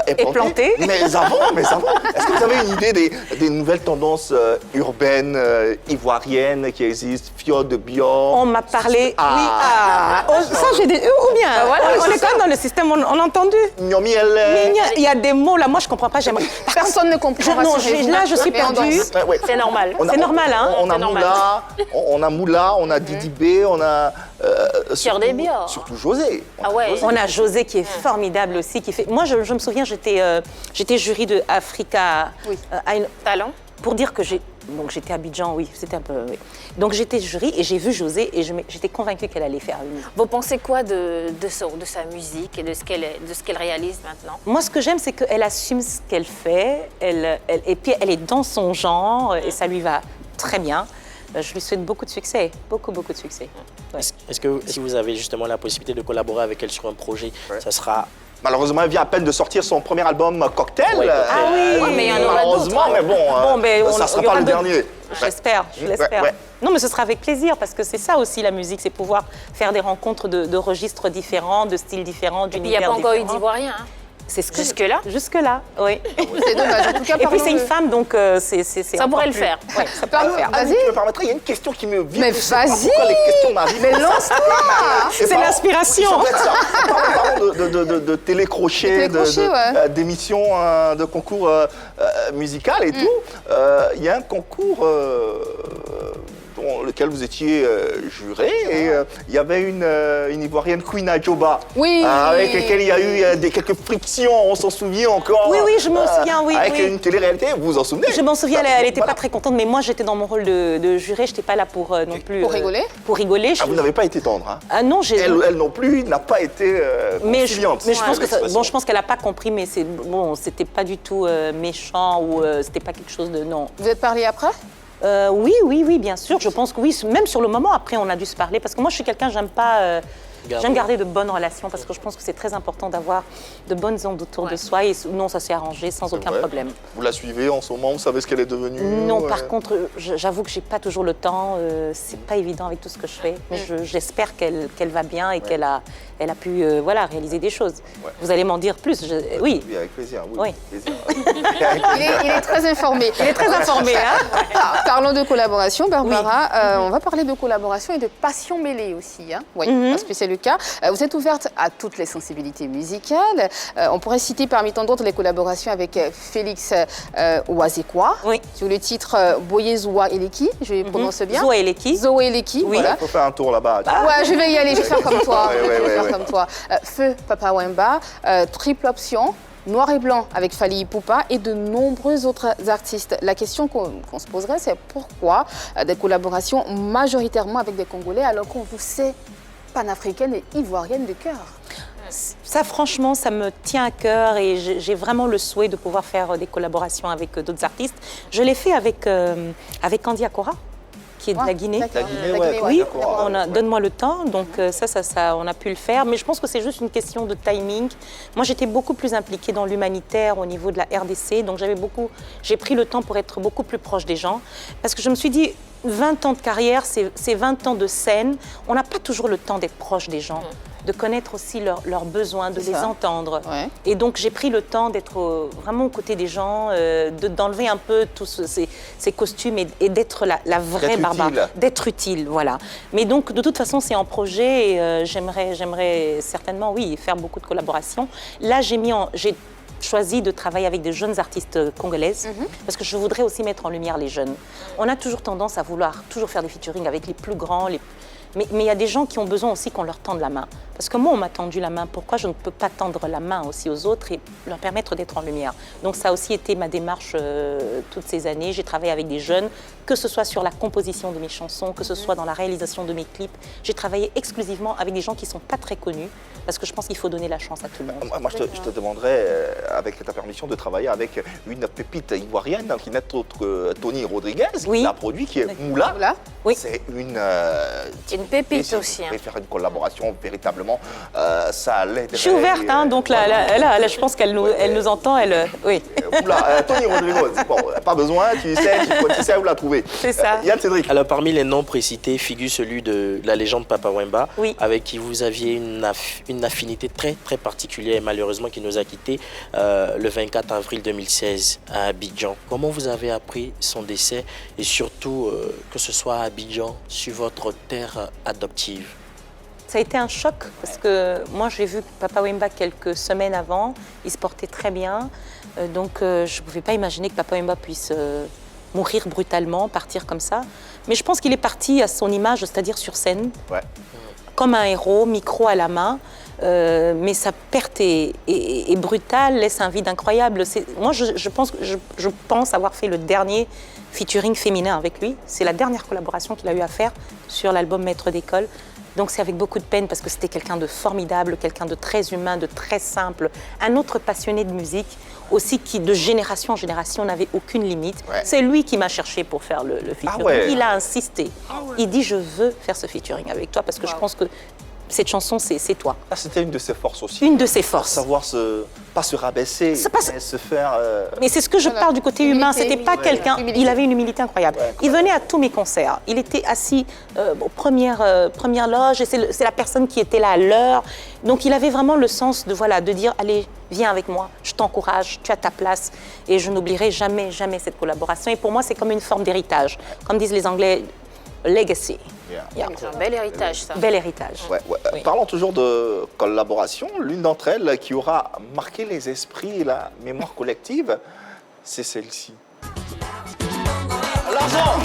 Speaker 1: est planté. Mais avant, est-ce que vous avez une idée des nouvelles tendances urbaines, ivoiriennes qui existent, Fio de Bio?
Speaker 6: On m'a parlé, ça j'ai des... Ou bien, on est quand même dans le système, on a entendu. Il y a des mots là, moi je comprends pas.
Speaker 3: Personne ne comprend.
Speaker 6: Non, là je suis perdue.
Speaker 2: C'est normal.
Speaker 6: C'est normal, hein.
Speaker 1: On a Moula, on a Didi B, on a surtout José.
Speaker 6: On a José qui est formidable aussi, qui fait. Moi je me souviens, j'étais jury de Africa
Speaker 4: Talent.
Speaker 6: Pour dire que j'étais à Abidjan, oui, c'était un peu. Oui. Donc j'étais jury et j'ai vu José et j'étais convaincue qu'elle allait faire une.
Speaker 4: Vous pensez quoi de sa musique et de ce qu'elle réalise maintenant?
Speaker 6: Moi, ce que j'aime, c'est qu'elle assume ce qu'elle fait, et puis elle est dans son genre et ça lui va très bien. Je lui souhaite beaucoup de succès, beaucoup de succès.
Speaker 2: Ouais. Est-ce que si vous avez justement la possibilité de collaborer avec elle sur un projet, ça sera...
Speaker 1: Malheureusement, elle vient à peine de sortir son premier album Cocktail.
Speaker 6: Mais il y en aura
Speaker 1: malheureusement, mais bon, ça ne sera pas le dernier.
Speaker 6: Je l'espère. Non, mais ce sera avec plaisir, parce que c'est ça aussi la musique, c'est pouvoir faire des rencontres de registres différents, de styles différents, d'univers différents.
Speaker 4: Il n'y a pas encore eu d'ivoirien, hein?
Speaker 6: C'est ce que
Speaker 4: Jusque-là?
Speaker 6: Jusque-là, oui.
Speaker 3: C'est dommage. En tout cas,
Speaker 6: et puis c'est une femme, donc c'est
Speaker 4: ça pourrait le faire.
Speaker 6: Ouais, ça pourrait le faire.
Speaker 1: Vas-y. Tu me permettrais, il y a une question qui me vient.
Speaker 3: Mais vas-y.
Speaker 1: Pourquoi les questions m'arrivent?
Speaker 3: Mais lance-toi.
Speaker 6: C'est l'inspiration.
Speaker 1: Parlons de télécrochet, d'émissions, de concours musical et tout. Il y a un concours dans lequel vous étiez juré et il y avait une Ivoirienne, Queen Ajoba, avec laquelle il y a eu quelques frictions, on s'en souvient encore.
Speaker 6: Oui, je me souviens,
Speaker 1: avec une télé-réalité, vous vous en souvenez?
Speaker 6: Je m'en souviens, elle n'était pas très contente, mais moi j'étais dans mon rôle de juré, je n'étais pas là pour non plus...
Speaker 3: Pour rigoler?
Speaker 6: Pour rigoler.
Speaker 1: Vous n'avez pas été tendre, hein?
Speaker 6: Ah non,
Speaker 1: elle non plus n'a pas été conciliante.
Speaker 6: Mais je pense qu'elle n'a pas compris, mais c'était pas du tout méchant ou c'était pas quelque chose de... Non.
Speaker 3: Vous êtes parlé après?
Speaker 6: Oui, bien sûr. Je pense que oui, même sur le moment, après, on a dû se parler. Parce que moi, je suis quelqu'un, j'aime garder de bonnes relations parce que je pense que c'est très important d'avoir de bonnes ondes autour de soi. Et non, ça s'est arrangé sans aucun problème.
Speaker 1: Vous la suivez en ce moment? Vous savez ce qu'elle est devenue?
Speaker 6: Non, par contre, j'avoue que j'ai pas toujours le temps. C'est pas évident avec tout ce que je fais. Mais j'espère qu'elle va bien et qu'elle a pu réaliser des choses. Ouais. Vous allez m'en dire plus. Oui,
Speaker 1: avec plaisir. Oui. Plaisir.
Speaker 3: Il est très informé.
Speaker 6: Il est très informé.
Speaker 3: Parlons de collaboration, Barbara. On va parler de collaboration et de passion mêlée aussi. Hein. Oui, parce que c'est le cas. Vous êtes ouverte à toutes les sensibilités musicales. On pourrait citer parmi tant d'autres les collaborations avec Félix Ouazekwa sur le titre Boye Zoua Eleki, je prononce bien.
Speaker 6: Zoua Eleki.
Speaker 3: Zoua Eleki, voilà.
Speaker 1: Il faut faire un tour là-bas.
Speaker 3: Ouais, je vais y aller, je vais faire comme toi. Comme toi. Feu Papa Wemba, Triple Option, Noir et Blanc avec Fally Ipupa et de nombreux autres artistes. La question qu'on se poserait, c'est pourquoi des collaborations majoritairement avec des Congolais alors qu'on vous sait panafricaine et ivoirienne de cœur?
Speaker 6: Ça, franchement, ça me tient à cœur et j'ai vraiment le souhait de pouvoir faire des collaborations avec d'autres artistes. Je l'ai fait avec Candy Akora, qui est de la Guinée. Oui, donne-moi le temps. Donc ça, on a pu le faire. Mais je pense que c'est juste une question de timing. Moi, j'étais beaucoup plus impliquée dans l'humanitaire au niveau de la RDC. Donc j'ai pris le temps pour être beaucoup plus proche des gens. Parce que je me suis dit, 20 ans de carrière, c'est 20 ans de scène. On n'a pas toujours le temps d'être proche des gens. De connaître aussi leurs besoins, de les entendre. Ouais. Et donc, j'ai pris le temps d'être vraiment aux côtés des gens, d'enlever un peu tous ces costumes et d'être la vraie Barbara. D'être utile, voilà. Mais donc, de toute façon, c'est en projet et j'aimerais certainement, faire beaucoup de collaborations. Là, j'ai choisi de travailler avec des jeunes artistes congolaises parce que je voudrais aussi mettre en lumière les jeunes. On a toujours tendance à vouloir toujours faire des featuring avec les plus grands, Mais il y a des gens qui ont besoin aussi qu'on leur tende la main. Parce que moi, on m'a tendu la main. Pourquoi je ne peux pas tendre la main aussi aux autres et leur permettre d'être en lumière? Donc ça a aussi été ma démarche toutes ces années. J'ai travaillé avec des jeunes, que ce soit sur la composition de mes chansons, que ce soit dans la réalisation de mes clips. J'ai travaillé exclusivement avec des gens qui ne sont pas très connus, parce que je pense qu'il faut donner la chance à tout le monde.
Speaker 1: Moi, je te demanderais, avec ta permission, de travailler avec une pépite ivoirienne qui n'est autre que Tony Rodriguez, qui a produit, qui est Moula.
Speaker 6: Oui.
Speaker 1: C'est une
Speaker 4: pépite aussi.
Speaker 1: Si vous faire une collaboration, véritablement, ça allait.
Speaker 6: Je suis ouverte, hein, donc là, je pense qu'elle nous entend. Oui.
Speaker 1: Moula, Tony Rodriguez, bon, pas besoin, tu sais où la trouver.
Speaker 6: C'est ça.
Speaker 1: Yann Cédric.
Speaker 2: Alors, parmi les noms précités figure celui de la légende Papa Wemba,
Speaker 6: oui,
Speaker 2: avec qui vous aviez une affinité très, très particulière et malheureusement qui nous a quittés le 24 avril 2016 à Abidjan. Comment vous avez appris son décès et surtout que ce soit à Abidjan, sur votre terre adoptive?
Speaker 6: Ça a été un choc parce que moi j'ai vu Papa Wemba quelques semaines avant, il se portait très bien, donc je ne pouvais pas imaginer que Papa Wemba puisse mourir brutalement, partir comme ça. Mais je pense qu'il est parti à son image, c'est-à-dire sur scène, comme un héros, micro à la main. Mais sa perte est brutale, laisse un vide incroyable. Moi, je pense avoir fait le dernier featuring féminin avec lui. C'est la dernière collaboration qu'il a eu à faire sur l'album Maître d'école. Donc c'est avec beaucoup de peine parce que c'était quelqu'un de formidable, quelqu'un de très humain, de très simple, un autre passionné de musique, aussi qui de génération en génération n'avait aucune limite. Ouais. C'est lui qui m'a cherché pour faire le featuring. Ah ouais. Il a insisté. Ah ouais. Il dit je veux faire ce featuring avec toi parce que je pense que cette chanson, c'est toi.
Speaker 1: Ah, c'était une de ses forces aussi.
Speaker 6: Une de ses forces.
Speaker 1: Savoir pas se rabaisser, mais se faire...
Speaker 6: Mais c'est ce que je parle du côté humain. C'était pas quelqu'un... Il avait une humilité incroyable. Ouais, il venait à tous mes concerts. Il était assis aux premières loges et c'est la personne qui était là à l'heure. Donc il avait vraiment le sens de dire allez, viens avec moi, je t'encourage, tu as ta place. Et je n'oublierai jamais, jamais cette collaboration. Et pour moi, c'est comme une forme d'héritage. Comme disent les Anglais, legacy.
Speaker 4: C'est un bel héritage, ça.
Speaker 6: Bel héritage.
Speaker 1: Ouais. Oui. Parlons toujours de collaboration. L'une d'entre elles qui aura marqué les esprits et la mémoire collective, c'est celle-ci. L'argent,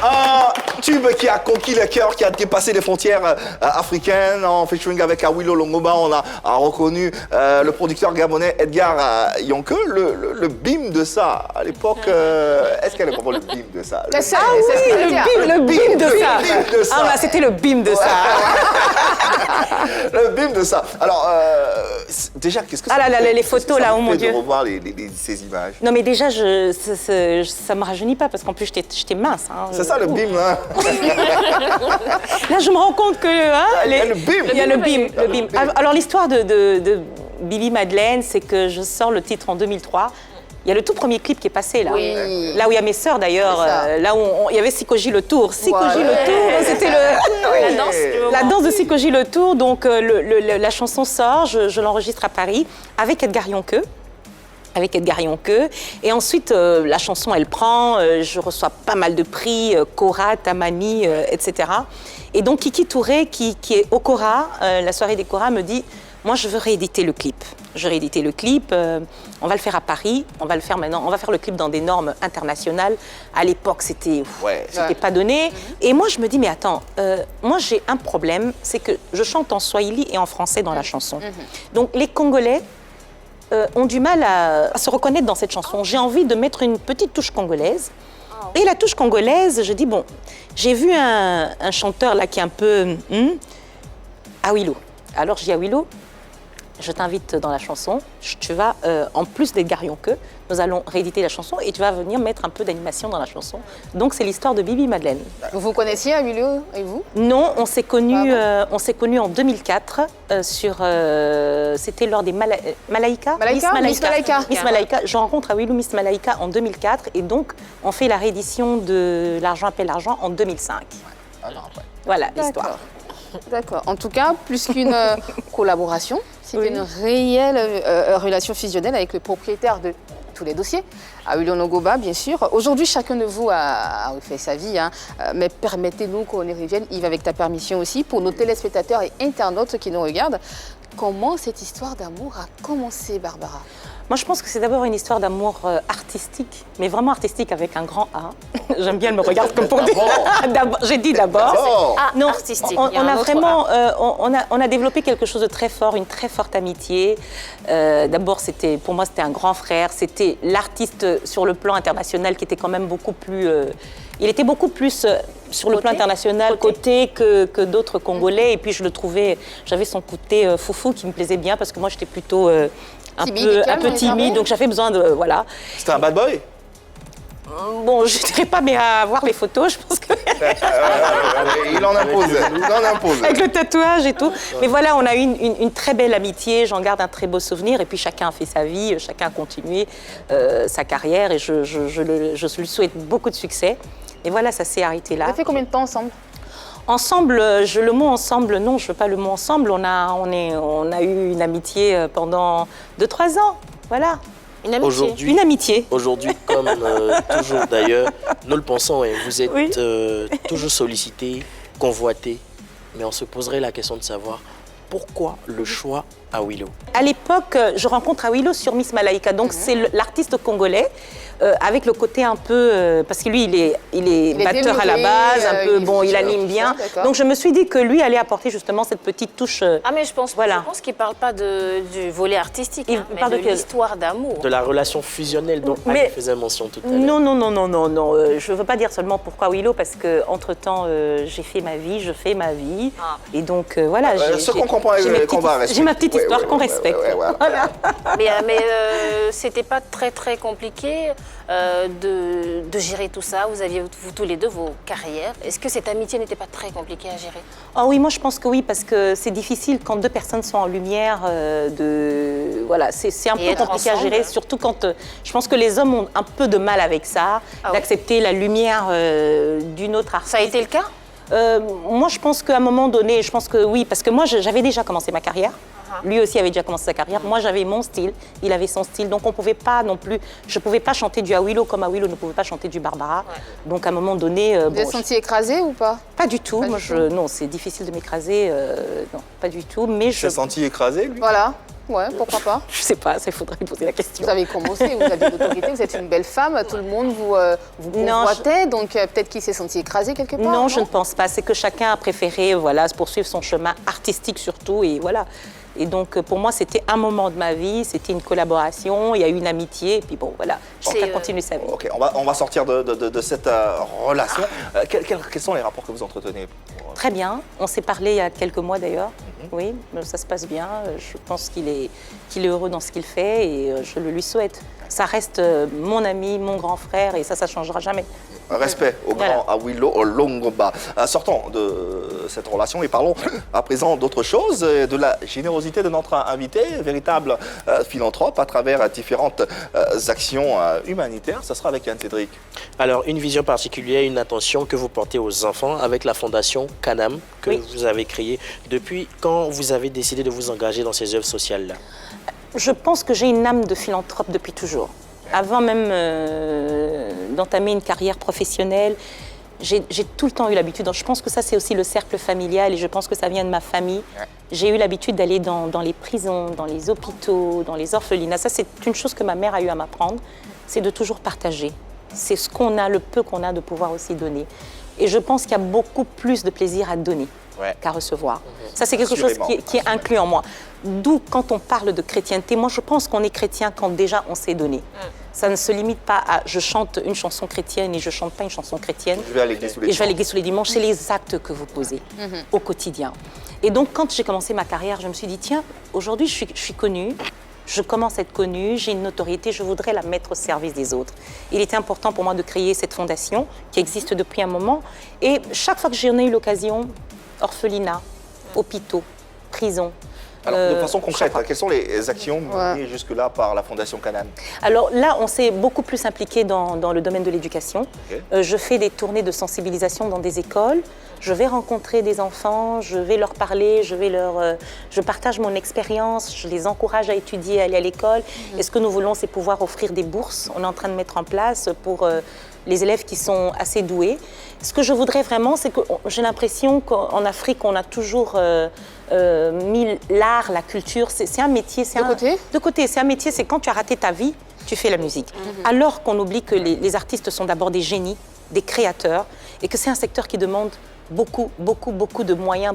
Speaker 1: un tube qui a conquis le cœur, qui a dépassé les frontières africaines. En featuring avec Awilo Longoba, on a reconnu le producteur gabonais Edgar Yonke, le bim de ça. À l'époque, est-ce qu'elle est vraiment le bim de ça?
Speaker 6: Le bim de ça. Ah bah c'était le bim de ça.
Speaker 1: Le bim de ça. Alors, déjà, qu'est-ce que ça
Speaker 6: les photos là, oh mon Dieu.
Speaker 1: De revoir ces images.
Speaker 6: Non mais déjà, ça me rajeunit pas parce qu'en plus j'étais mince. Hein.
Speaker 1: C'est ça le bim là.
Speaker 6: Là, je me rends compte que
Speaker 1: il y a le bim.
Speaker 6: Il y a le bim. Alors l'histoire de Bibi Madeleine, c'est que je sors le titre en 2003. Il y a le tout premier clip qui est passé là.
Speaker 4: Oui.
Speaker 6: Là où il y a mes sœurs d'ailleurs, là où il y avait Sikoji le Tour. Sikoji le Tour, c'était la danse de Sikoji le Tour. Donc la chanson sort, je l'enregistre à Paris avec Edgar Yonke. Et ensuite, la chanson, elle prend, je reçois pas mal de prix, Cora, Tamani, etc. Et donc, Kiki Touré, qui est au Cora, la soirée des Cora, me dit « Moi, je veux rééditer le clip. Je rééditer le clip, on va le faire à Paris, on va le faire maintenant, on va faire le clip dans des normes internationales. À l'époque, c'était pas donné. Et moi, je me dis, mais attends, moi, j'ai un problème, c'est que je chante en swahili et en français dans la chanson. Donc, les Congolais ont du mal à se reconnaître dans cette chanson. J'ai envie de mettre une petite touche congolaise. Et la touche congolaise, je dis, bon, j'ai vu un chanteur là qui est un peu... Awilo. Alors, je dis Awilo, je t'invite dans la chanson. Tu vas, en plus d'Edgar Yonke, nous allons rééditer la chanson et tu vas venir mettre un peu d'animation dans la chanson. Donc, c'est l'histoire de Bibi Madeleine.
Speaker 3: Vous connaissiez Awilo et vous?
Speaker 6: Non, on s'est connus en 2004 c'était lors des Miss Malaika. Je rencontre Awilo Miss Malaika en 2004 et donc on fait la réédition de L'argent appelle l'argent en 2005. Voilà l'histoire.
Speaker 3: D'accord. En tout cas, plus qu'une collaboration, c'est une réelle relation fusionnelle avec le propriétaire de tous les dossiers, Awilo Longoba, bien sûr. Aujourd'hui, chacun de vous a refait sa vie, mais permettez-nous qu'on y revienne, Yves, avec ta permission aussi, pour nos téléspectateurs et internautes qui nous regardent. Comment cette histoire d'amour a commencé, Barbara?
Speaker 6: Moi, je pense que c'est d'abord une histoire d'amour artistique, mais vraiment artistique avec un grand A. J'aime bien, elle me regarde comme pour dire. J'ai dit d'abord.
Speaker 4: Ah,
Speaker 6: Non,
Speaker 4: artistique.
Speaker 6: on
Speaker 4: Il y a un
Speaker 6: a
Speaker 4: autre
Speaker 6: vraiment, on a développé quelque chose de très fort, une très forte amitié. D'abord, pour moi, c'était un grand frère. C'était l'artiste sur le plan international qui était quand même beaucoup plus. Il était beaucoup plus sur le plan international coté que d'autres Congolais. Et puis, je le trouvais, j'avais son côté foufou qui me plaisait bien parce que moi, j'étais plutôt un peu timide. Donc, j'avais besoin de. Voilà.
Speaker 1: C'était un bad boy?
Speaker 6: Bon, je ne dirais pas, mais à voir les photos, je pense que.
Speaker 1: Il en impose. Il en impose.
Speaker 6: Avec le tatouage et tout. Mais voilà, on a eu une très belle amitié, j'en garde un très beau souvenir. Et puis chacun a fait sa vie, chacun a continué sa carrière. Et je lui souhaite beaucoup de succès. Et voilà, ça s'est arrêté là.
Speaker 3: Vous avez fait combien de temps ensemble?
Speaker 6: Ensemble, le mot ensemble, non, je ne veux pas le mot ensemble. On a eu une amitié pendant 2-3 ans. Voilà. Une amitié.
Speaker 2: Aujourd'hui, comme toujours d'ailleurs, nous le pensons, vous êtes toujours sollicité, convoité, mais on se poserait la question de savoir pourquoi le choix à Willow.
Speaker 6: À l'époque, je rencontre Awilo sur Miss Malaika, donc c'est l'artiste congolais. Avec le côté un peu, parce que lui, il est batteur à la base, un peu, il anime bien. Donc je me suis dit que lui allait apporter justement cette petite touche.
Speaker 4: Ah mais je pense qu'il ne parle pas du volet artistique, mais de l'histoire d'amour.
Speaker 2: De la relation fusionnelle dont Annie faisait mention tout à l'heure.
Speaker 6: Non. Je ne veux pas dire seulement pourquoi Willow, parce qu'entre-temps, j'ai fait ma vie, je fais ma vie. Et donc voilà.
Speaker 1: Ce qu'on comprend,
Speaker 6: j'ai ma petite histoire qu'on respecte.
Speaker 4: Voilà. Mais c'était pas très très compliqué de gérer tout ça. Vous aviez vous tous les deux vos carrières. Est-ce que cette amitié n'était pas très compliquée à gérer?
Speaker 6: Oh oui, moi je pense que oui, parce que c'est difficile quand deux personnes sont en lumière. Voilà, c'est un peu compliqué à gérer, surtout quand je pense que les hommes ont un peu de mal avec ça, d'accepter la lumière d'une autre artiste.
Speaker 4: Ça a été le cas?
Speaker 6: Moi, je pense qu'à un moment donné, je pense que oui, parce que moi, j'avais déjà commencé ma carrière. Lui aussi avait déjà commencé sa carrière. Moi, j'avais mon style, il avait son style. Donc, on pouvait pas non plus... Je ne pouvais pas chanter du Awilo comme Awilo ne pouvait pas chanter du Barbara. Donc, à un moment donné...
Speaker 3: Vous êtes senti écrasée ou pas?
Speaker 6: Pas du tout. Non, c'est difficile de m'écraser. Non, pas du tout. Mais je...
Speaker 1: Vous êtes senti écrasée, lui?
Speaker 3: Voilà. Ouais, pourquoi pas?
Speaker 6: Je sais pas, il faudrait lui poser la question.
Speaker 3: Vous avez commencé, vous avez l'autorité, vous êtes une belle femme, tout le monde vous convoitait, donc peut-être qu'il s'est senti écrasé quelque part.
Speaker 6: Non, je ne pense pas. C'est que chacun a préféré poursuivre son chemin artistique surtout, et voilà. Et donc, pour moi, c'était un moment de ma vie, c'était une collaboration, il y a eu une amitié, et puis bon, voilà, chacun continue sa vie.
Speaker 1: Ok, on va sortir de cette relation. Quels sont les rapports que vous entretenez?
Speaker 6: Très bien, on s'est parlé il y a quelques mois d'ailleurs. Oui, ça se passe bien. Je pense qu'il est heureux dans ce qu'il fait et je le lui souhaite. Ça reste mon ami, mon grand frère et ça ne changera jamais.
Speaker 1: Respect au grand Awilo Longomba. Sortons de cette relation et parlons à présent d'autre chose, de la générosité de notre invité, véritable philanthrope à travers différentes actions humanitaires. Ça sera avec Yann Cédric.
Speaker 2: Alors, une vision particulière, une attention que vous portez aux enfants avec la fondation Canam que vous avez créée. Depuis quand vous avez décidé de vous engager dans ces œuvres sociales-là?
Speaker 6: Je pense que j'ai une âme de philanthrope depuis toujours. Avant même d'entamer une carrière professionnelle, j'ai tout le temps eu l'habitude. Je pense que ça, c'est aussi le cercle familial et je pense que ça vient de ma famille. J'ai eu l'habitude d'aller dans les prisons, dans les hôpitaux, dans les orphelinats. Ça, c'est une chose que ma mère a eu à m'apprendre, c'est de toujours partager. C'est ce qu'on a, le peu qu'on a, de pouvoir aussi donner. Et je pense qu'il y a beaucoup plus de plaisir à donner qu'à recevoir. Ça, c'est quelque chose qui est inclus en moi. D'où, quand on parle de chrétienté, moi, je pense qu'on est chrétien quand déjà on sait donner. Ça ne se limite pas à je chante une chanson chrétienne et je ne chante pas une chanson chrétienne.
Speaker 1: Je vais à l'église tous les dimanches.
Speaker 6: Et je vais à l'église tous les dimanches. C'est les actes que vous posez au quotidien. Et donc, quand j'ai commencé ma carrière, je me suis dit, tiens, aujourd'hui, je suis connue. Je commence à être connue, j'ai une notoriété, je voudrais la mettre au service des autres. Il était important pour moi de créer cette fondation qui existe depuis un moment. Et chaque fois que j'en ai eu l'occasion, orphelinat, hôpitaux, prison.
Speaker 1: Alors, de façon concrète, quelles sont les actions menées jusque-là par la Fondation Canam?
Speaker 6: Alors là, on s'est beaucoup plus impliqué dans le domaine de l'éducation. Je fais des tournées de sensibilisation dans des écoles. Je vais rencontrer des enfants, je vais leur parler, je partage mon expérience, je les encourage à étudier, à aller à l'école. Et ce que nous voulons, c'est pouvoir offrir des bourses. On est en train de mettre en place pour les élèves qui sont assez doués. Ce que je voudrais vraiment, c'est que j'ai l'impression qu'en Afrique, on a toujours mis l'art, la culture, c'est un métier. De côté, c'est un métier, c'est quand tu as raté ta vie, tu fais la musique. Alors qu'on oublie que les artistes sont d'abord des génies, des créateurs, et que c'est un secteur qui demande beaucoup de moyens,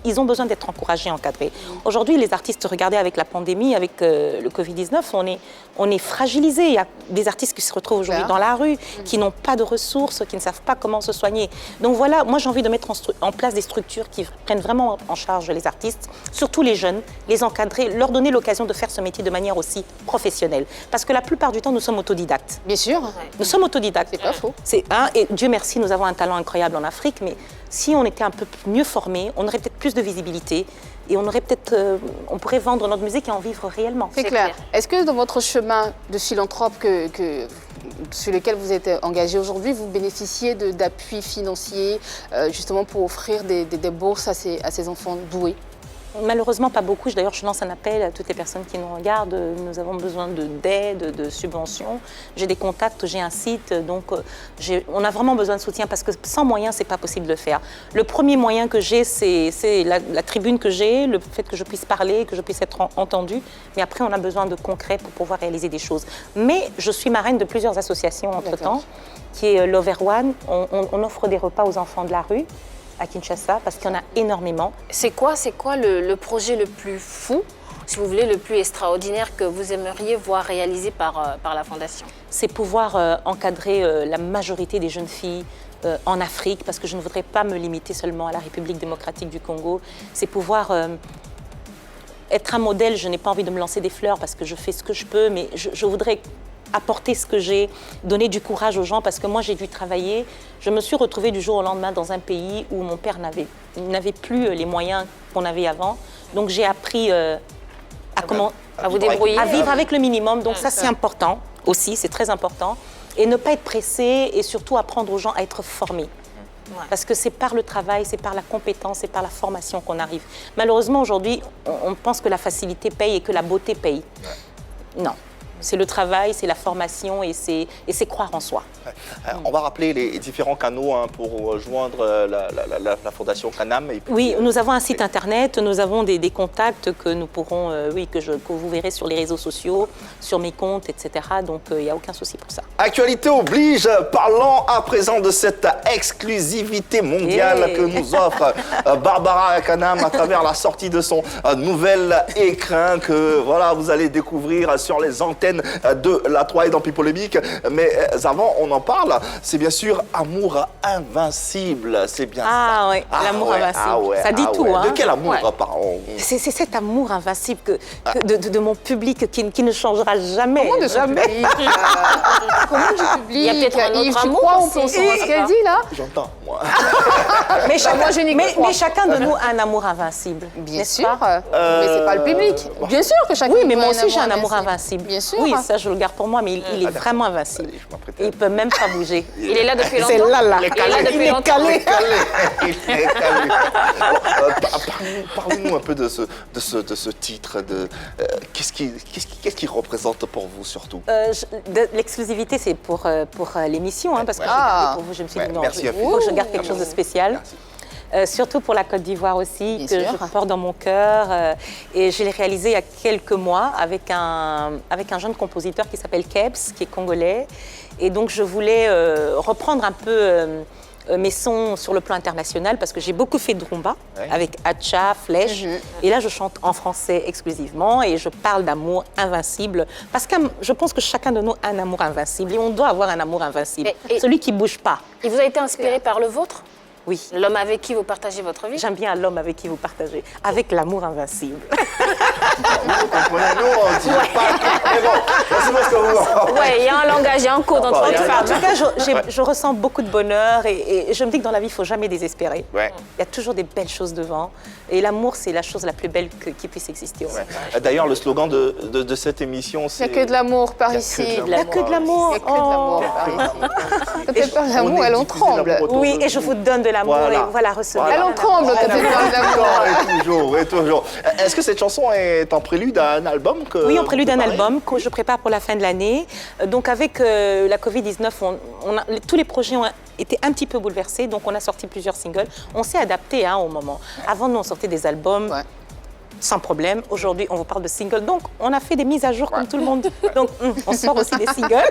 Speaker 6: ils ont besoin d'être encouragés, encadrés. Aujourd'hui, les artistes, regardez avec la pandémie, avec le Covid-19, on est fragilisés. Il y a des artistes qui se retrouvent aujourd'hui dans la rue, qui n'ont pas de ressources, qui ne savent pas comment se soigner. Donc voilà, moi j'ai envie de mettre en place des structures qui prennent vraiment en charge les artistes, surtout les jeunes, les encadrer, leur donner l'occasion de faire ce métier de manière aussi professionnelle. Parce que la plupart du temps, nous sommes autodidactes.
Speaker 3: Bien sûr.
Speaker 6: Nous sommes autodidactes.
Speaker 3: C'est pas faux.
Speaker 6: Et Dieu merci, nous avons un talent incroyable en Afrique, mais si on était un peu mieux formés, on aurait peut-être plus de visibilité et on pourrait vendre notre musique et en vivre réellement.
Speaker 3: C'est clair. Est-ce que dans votre chemin de philanthrope sur lequel vous êtes engagé aujourd'hui, vous bénéficiez d'appuis financiers justement pour offrir des bourses à ces enfants doués?
Speaker 6: Malheureusement, pas beaucoup. D'ailleurs, je lance un appel à toutes les personnes qui nous regardent. Nous avons besoin d'aide, de subventions. J'ai des contacts, j'ai un site. Donc, on a vraiment besoin de soutien parce que sans moyens, ce n'est pas possible de le faire. Le premier moyen que j'ai, c'est la tribune que j'ai, le fait que je puisse parler, que je puisse être entendue. Mais après, on a besoin de concret pour pouvoir réaliser des choses. Mais je suis marraine de plusieurs associations entre-temps, qui est l'Overone. On offre des repas aux enfants de la rue à Kinshasa, parce qu'il y en a énormément.
Speaker 4: C'est quoi le projet le plus fou, si vous voulez, le plus extraordinaire que vous aimeriez voir réalisé par la Fondation?
Speaker 6: C'est pouvoir encadrer la majorité des jeunes filles en Afrique, parce que je ne voudrais pas me limiter seulement à la République démocratique du Congo. C'est pouvoir être un modèle. Je n'ai pas envie de me lancer des fleurs parce que je fais ce que je peux, mais je voudrais apporter ce que j'ai, donner du courage aux gens, parce que moi j'ai dû travailler. Je me suis retrouvée du jour au lendemain dans un pays où mon père n'avait plus les moyens qu'on avait avant. Donc j'ai appris à vous débrouiller, à vivre avec le minimum. Donc ça c'est important aussi, c'est très important. Et ne pas être pressé et surtout apprendre aux gens à être formés. Parce que c'est par le travail, c'est par la compétence, c'est par la formation qu'on arrive. Malheureusement aujourd'hui, on pense que la facilité paye et que la beauté paye. Non. C'est le travail, c'est la formation et c'est croire en soi.
Speaker 1: On va rappeler les différents canaux pour joindre la Fondation Canam.
Speaker 6: Oui, nous avons un site internet, nous avons des contacts que nous pourrons, que vous verrez sur les réseaux sociaux, sur mes comptes, etc. Donc il n'y a aucun souci pour ça.
Speaker 1: Actualité oblige, parlons à présent de cette exclusivité mondiale que nous offre Barbara Canam à travers la sortie de son nouvel écrin que vous allez découvrir sur les antennes de la 3 et dans Pipolémique. Mais avant, on en parle, c'est bien sûr Amour Invincible, c'est bien ça.
Speaker 6: Ah oui, l'amour invincible, ça dit tout. Hein.
Speaker 1: De quel amour parlons?
Speaker 6: C'est cet amour invincible de mon public qui ne changera jamais.
Speaker 3: Comment de
Speaker 6: jamais.
Speaker 3: Comment du public?
Speaker 4: Il y a peut-être un autre
Speaker 3: Yves,
Speaker 4: amour.
Speaker 3: Tu crois on peut ce qu'elle dit là?
Speaker 1: J'entends, moi.
Speaker 6: Mais chacun de nous a un amour invincible.
Speaker 3: Bien sûr, mais c'est pas le public. Bien sûr que chacun.
Speaker 6: Oui, mais moi aussi j'ai un amour invincible.
Speaker 3: Bien sûr.
Speaker 6: Oui, ça je le garde pour moi, mais il est vraiment invincible. Il ne peut même pas bouger.
Speaker 4: Il est là depuis longtemps.
Speaker 6: C'est là.
Speaker 4: Il est là depuis longtemps.
Speaker 1: Il est calé. Parlez-nous un peu de ce titre. Qu'est-ce qu'il représente pour vous surtout?
Speaker 6: L'exclusivité, c'est pour l'émission, parce que j'ai gardé pour vous. Je me suis dit non,
Speaker 1: merci
Speaker 6: il faut que je garde quelque chose de spécial. Surtout pour la Côte d'Ivoire aussi, que je porte dans mon cœur. Et je l'ai réalisé il y a quelques mois avec un jeune compositeur qui s'appelle Kebs, qui est congolais. Et donc je voulais reprendre un peu mes sons sur le plan international, parce que j'ai beaucoup fait de rumba avec Hatcha, Flèche. Et là, je chante en français exclusivement et je parle d'amour invincible. Parce que je pense que chacun de nous a un amour invincible et on doit avoir un amour invincible. Celui qui ne bouge pas.
Speaker 4: Il vous a été inspiré par le vôtre?
Speaker 6: Oui.
Speaker 4: L'homme avec qui vous partagez votre vie?
Speaker 6: J'aime bien l'homme avec qui vous partagez, avec l'amour invincible.
Speaker 1: Vous comprenez, nous, on dit pas. Mais bon, c'est parce que vous...
Speaker 4: Oui, il y a un langage, il y a un code entre les femmes.
Speaker 6: En tout cas, je ressens beaucoup de bonheur et je me dis que dans la vie, il ne faut jamais désespérer. Il y a toujours des belles choses devant. Et l'amour, c'est la chose la plus belle qui puisse exister.
Speaker 1: D'ailleurs, le slogan de cette émission, c'est...
Speaker 3: Il n'y a que de l'amour par ici.
Speaker 6: Il n'y a que de l'amour.
Speaker 3: Il n'y a que de l'amour par ici. Quand elle parle d'amour, elle en tremble.
Speaker 6: Oui, et je vous donne de l'amour
Speaker 1: Voilà.
Speaker 6: et voilà, recevoir.
Speaker 1: Voilà.
Speaker 3: Elle en tremble quand elle parle d'amour.
Speaker 1: Et toujours, et toujours. Est-ce que cette chanson est en prélude à un album que
Speaker 6: Oui, en prélude
Speaker 1: vous
Speaker 6: d'un
Speaker 1: préparez?
Speaker 6: album que je prépare pour la fin de l'année. Donc avec la Covid-19, tous les projets ont été un petit peu bouleversés, donc on a sorti plusieurs singles. On s'est adapté au moment. Avant, nous, on sortait des albums.
Speaker 3: Ouais.
Speaker 6: Sans problème. Aujourd'hui, on vous parle de singles. Donc, on a fait des mises à jour comme tout le monde. Donc, on sort aussi des singles.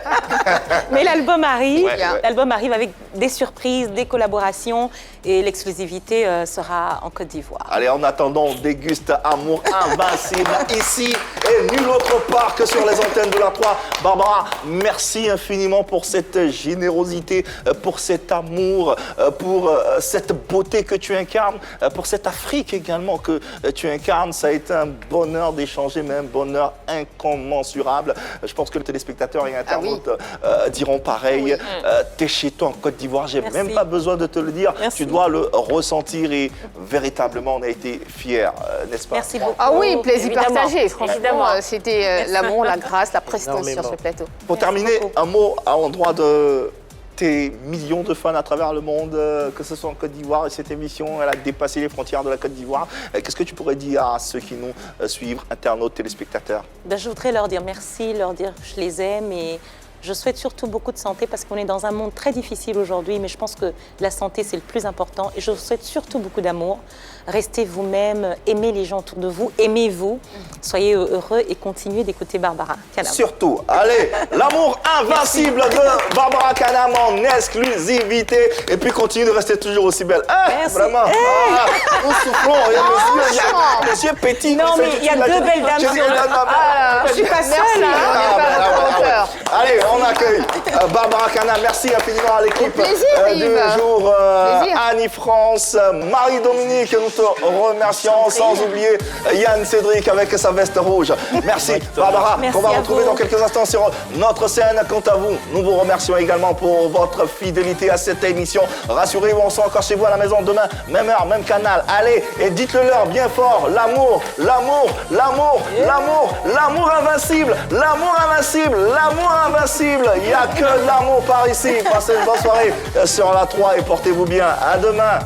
Speaker 6: Mais l'album arrive.
Speaker 1: Ouais, ouais.
Speaker 6: L'album arrive avec des surprises, des collaborations. Et l'exclusivité sera en Côte d'Ivoire.
Speaker 1: Allez, en attendant, on déguste Amour Invincible ici et nulle autre part que sur les antennes de la 3. Barbara, merci infiniment pour cette générosité, pour cet amour, pour cette beauté que tu incarnes, pour cette Afrique également que tu incarnes. Ça a été un bonheur d'échanger, mais un bonheur incommensurable. Je pense que les téléspectateurs et internautes diront pareil. T'es chez toi en Côte d'Ivoire, j'ai
Speaker 6: Merci.
Speaker 1: même pas besoin de te le dire.
Speaker 6: Merci.
Speaker 1: Tu dois le ressentir et véritablement on a été fiers, n'est-ce pas?
Speaker 6: Merci beaucoup.
Speaker 3: Ah oui, plaisir
Speaker 4: Évidemment.
Speaker 3: partagé. Franchement,
Speaker 4: Évidemment.
Speaker 3: c'était l'amour, la grâce, la prestance sur
Speaker 2: Énormément.
Speaker 3: ce plateau.
Speaker 1: Pour terminer,
Speaker 6: beaucoup.
Speaker 1: un mot à l'endroit de tes millions de fans à travers le monde, que ce soit en Côte d'Ivoire, et cette émission, elle a dépassé les frontières de la Côte d'Ivoire. Qu'est-ce que tu pourrais dire à ceux qui nous suivent, internautes, téléspectateurs?
Speaker 6: Je voudrais leur dire merci, leur dire que je les aime et je souhaite surtout beaucoup de santé parce qu'on est dans un monde très difficile aujourd'hui, mais je pense que la santé, c'est le plus important. Et je vous souhaite surtout beaucoup d'amour. Restez vous-même, aimez les gens autour de vous, aimez-vous, soyez heureux et continuez d'écouter Barbara Kanam.
Speaker 1: Surtout, allez, l'amour invincible de Barbara Kanam en exclusivité. Et puis continue de rester toujours aussi belle.
Speaker 6: Merci.
Speaker 1: Vraiment. Nous soufflons. Il y a les yeux pétillent.
Speaker 6: Non, mais il y a deux belles dames sur le... Je suis pas seule,
Speaker 3: Merci, on n'est pas dans le hauteur.
Speaker 1: Allez, on accueille Barbara Kanam. Merci infiniment à l'équipe
Speaker 3: Au plaisir,
Speaker 1: du
Speaker 3: Yves.
Speaker 1: jour.
Speaker 3: Plaisir.
Speaker 1: Annie France, Marie-Dominique, nous te remercions. Sans oublier Yann Cédric avec sa veste rouge. Merci Barbara,
Speaker 6: Merci
Speaker 1: qu'on va
Speaker 6: à
Speaker 1: retrouver
Speaker 6: vous.
Speaker 1: dans quelques instants sur notre scène. Quant à vous, nous vous remercions également pour votre fidélité à cette émission. Rassurez-vous, on sera encore chez vous à la maison demain, même heure, même canal. Allez, et dites-le leur bien fort. L'amour, l'amour, l'amour, l'amour, l'amour invincible, l'amour invincible, l'amour invincible. Il n'y a que de l'amour par ici. Passez une bonne soirée sur la 3 et portez-vous bien. À demain.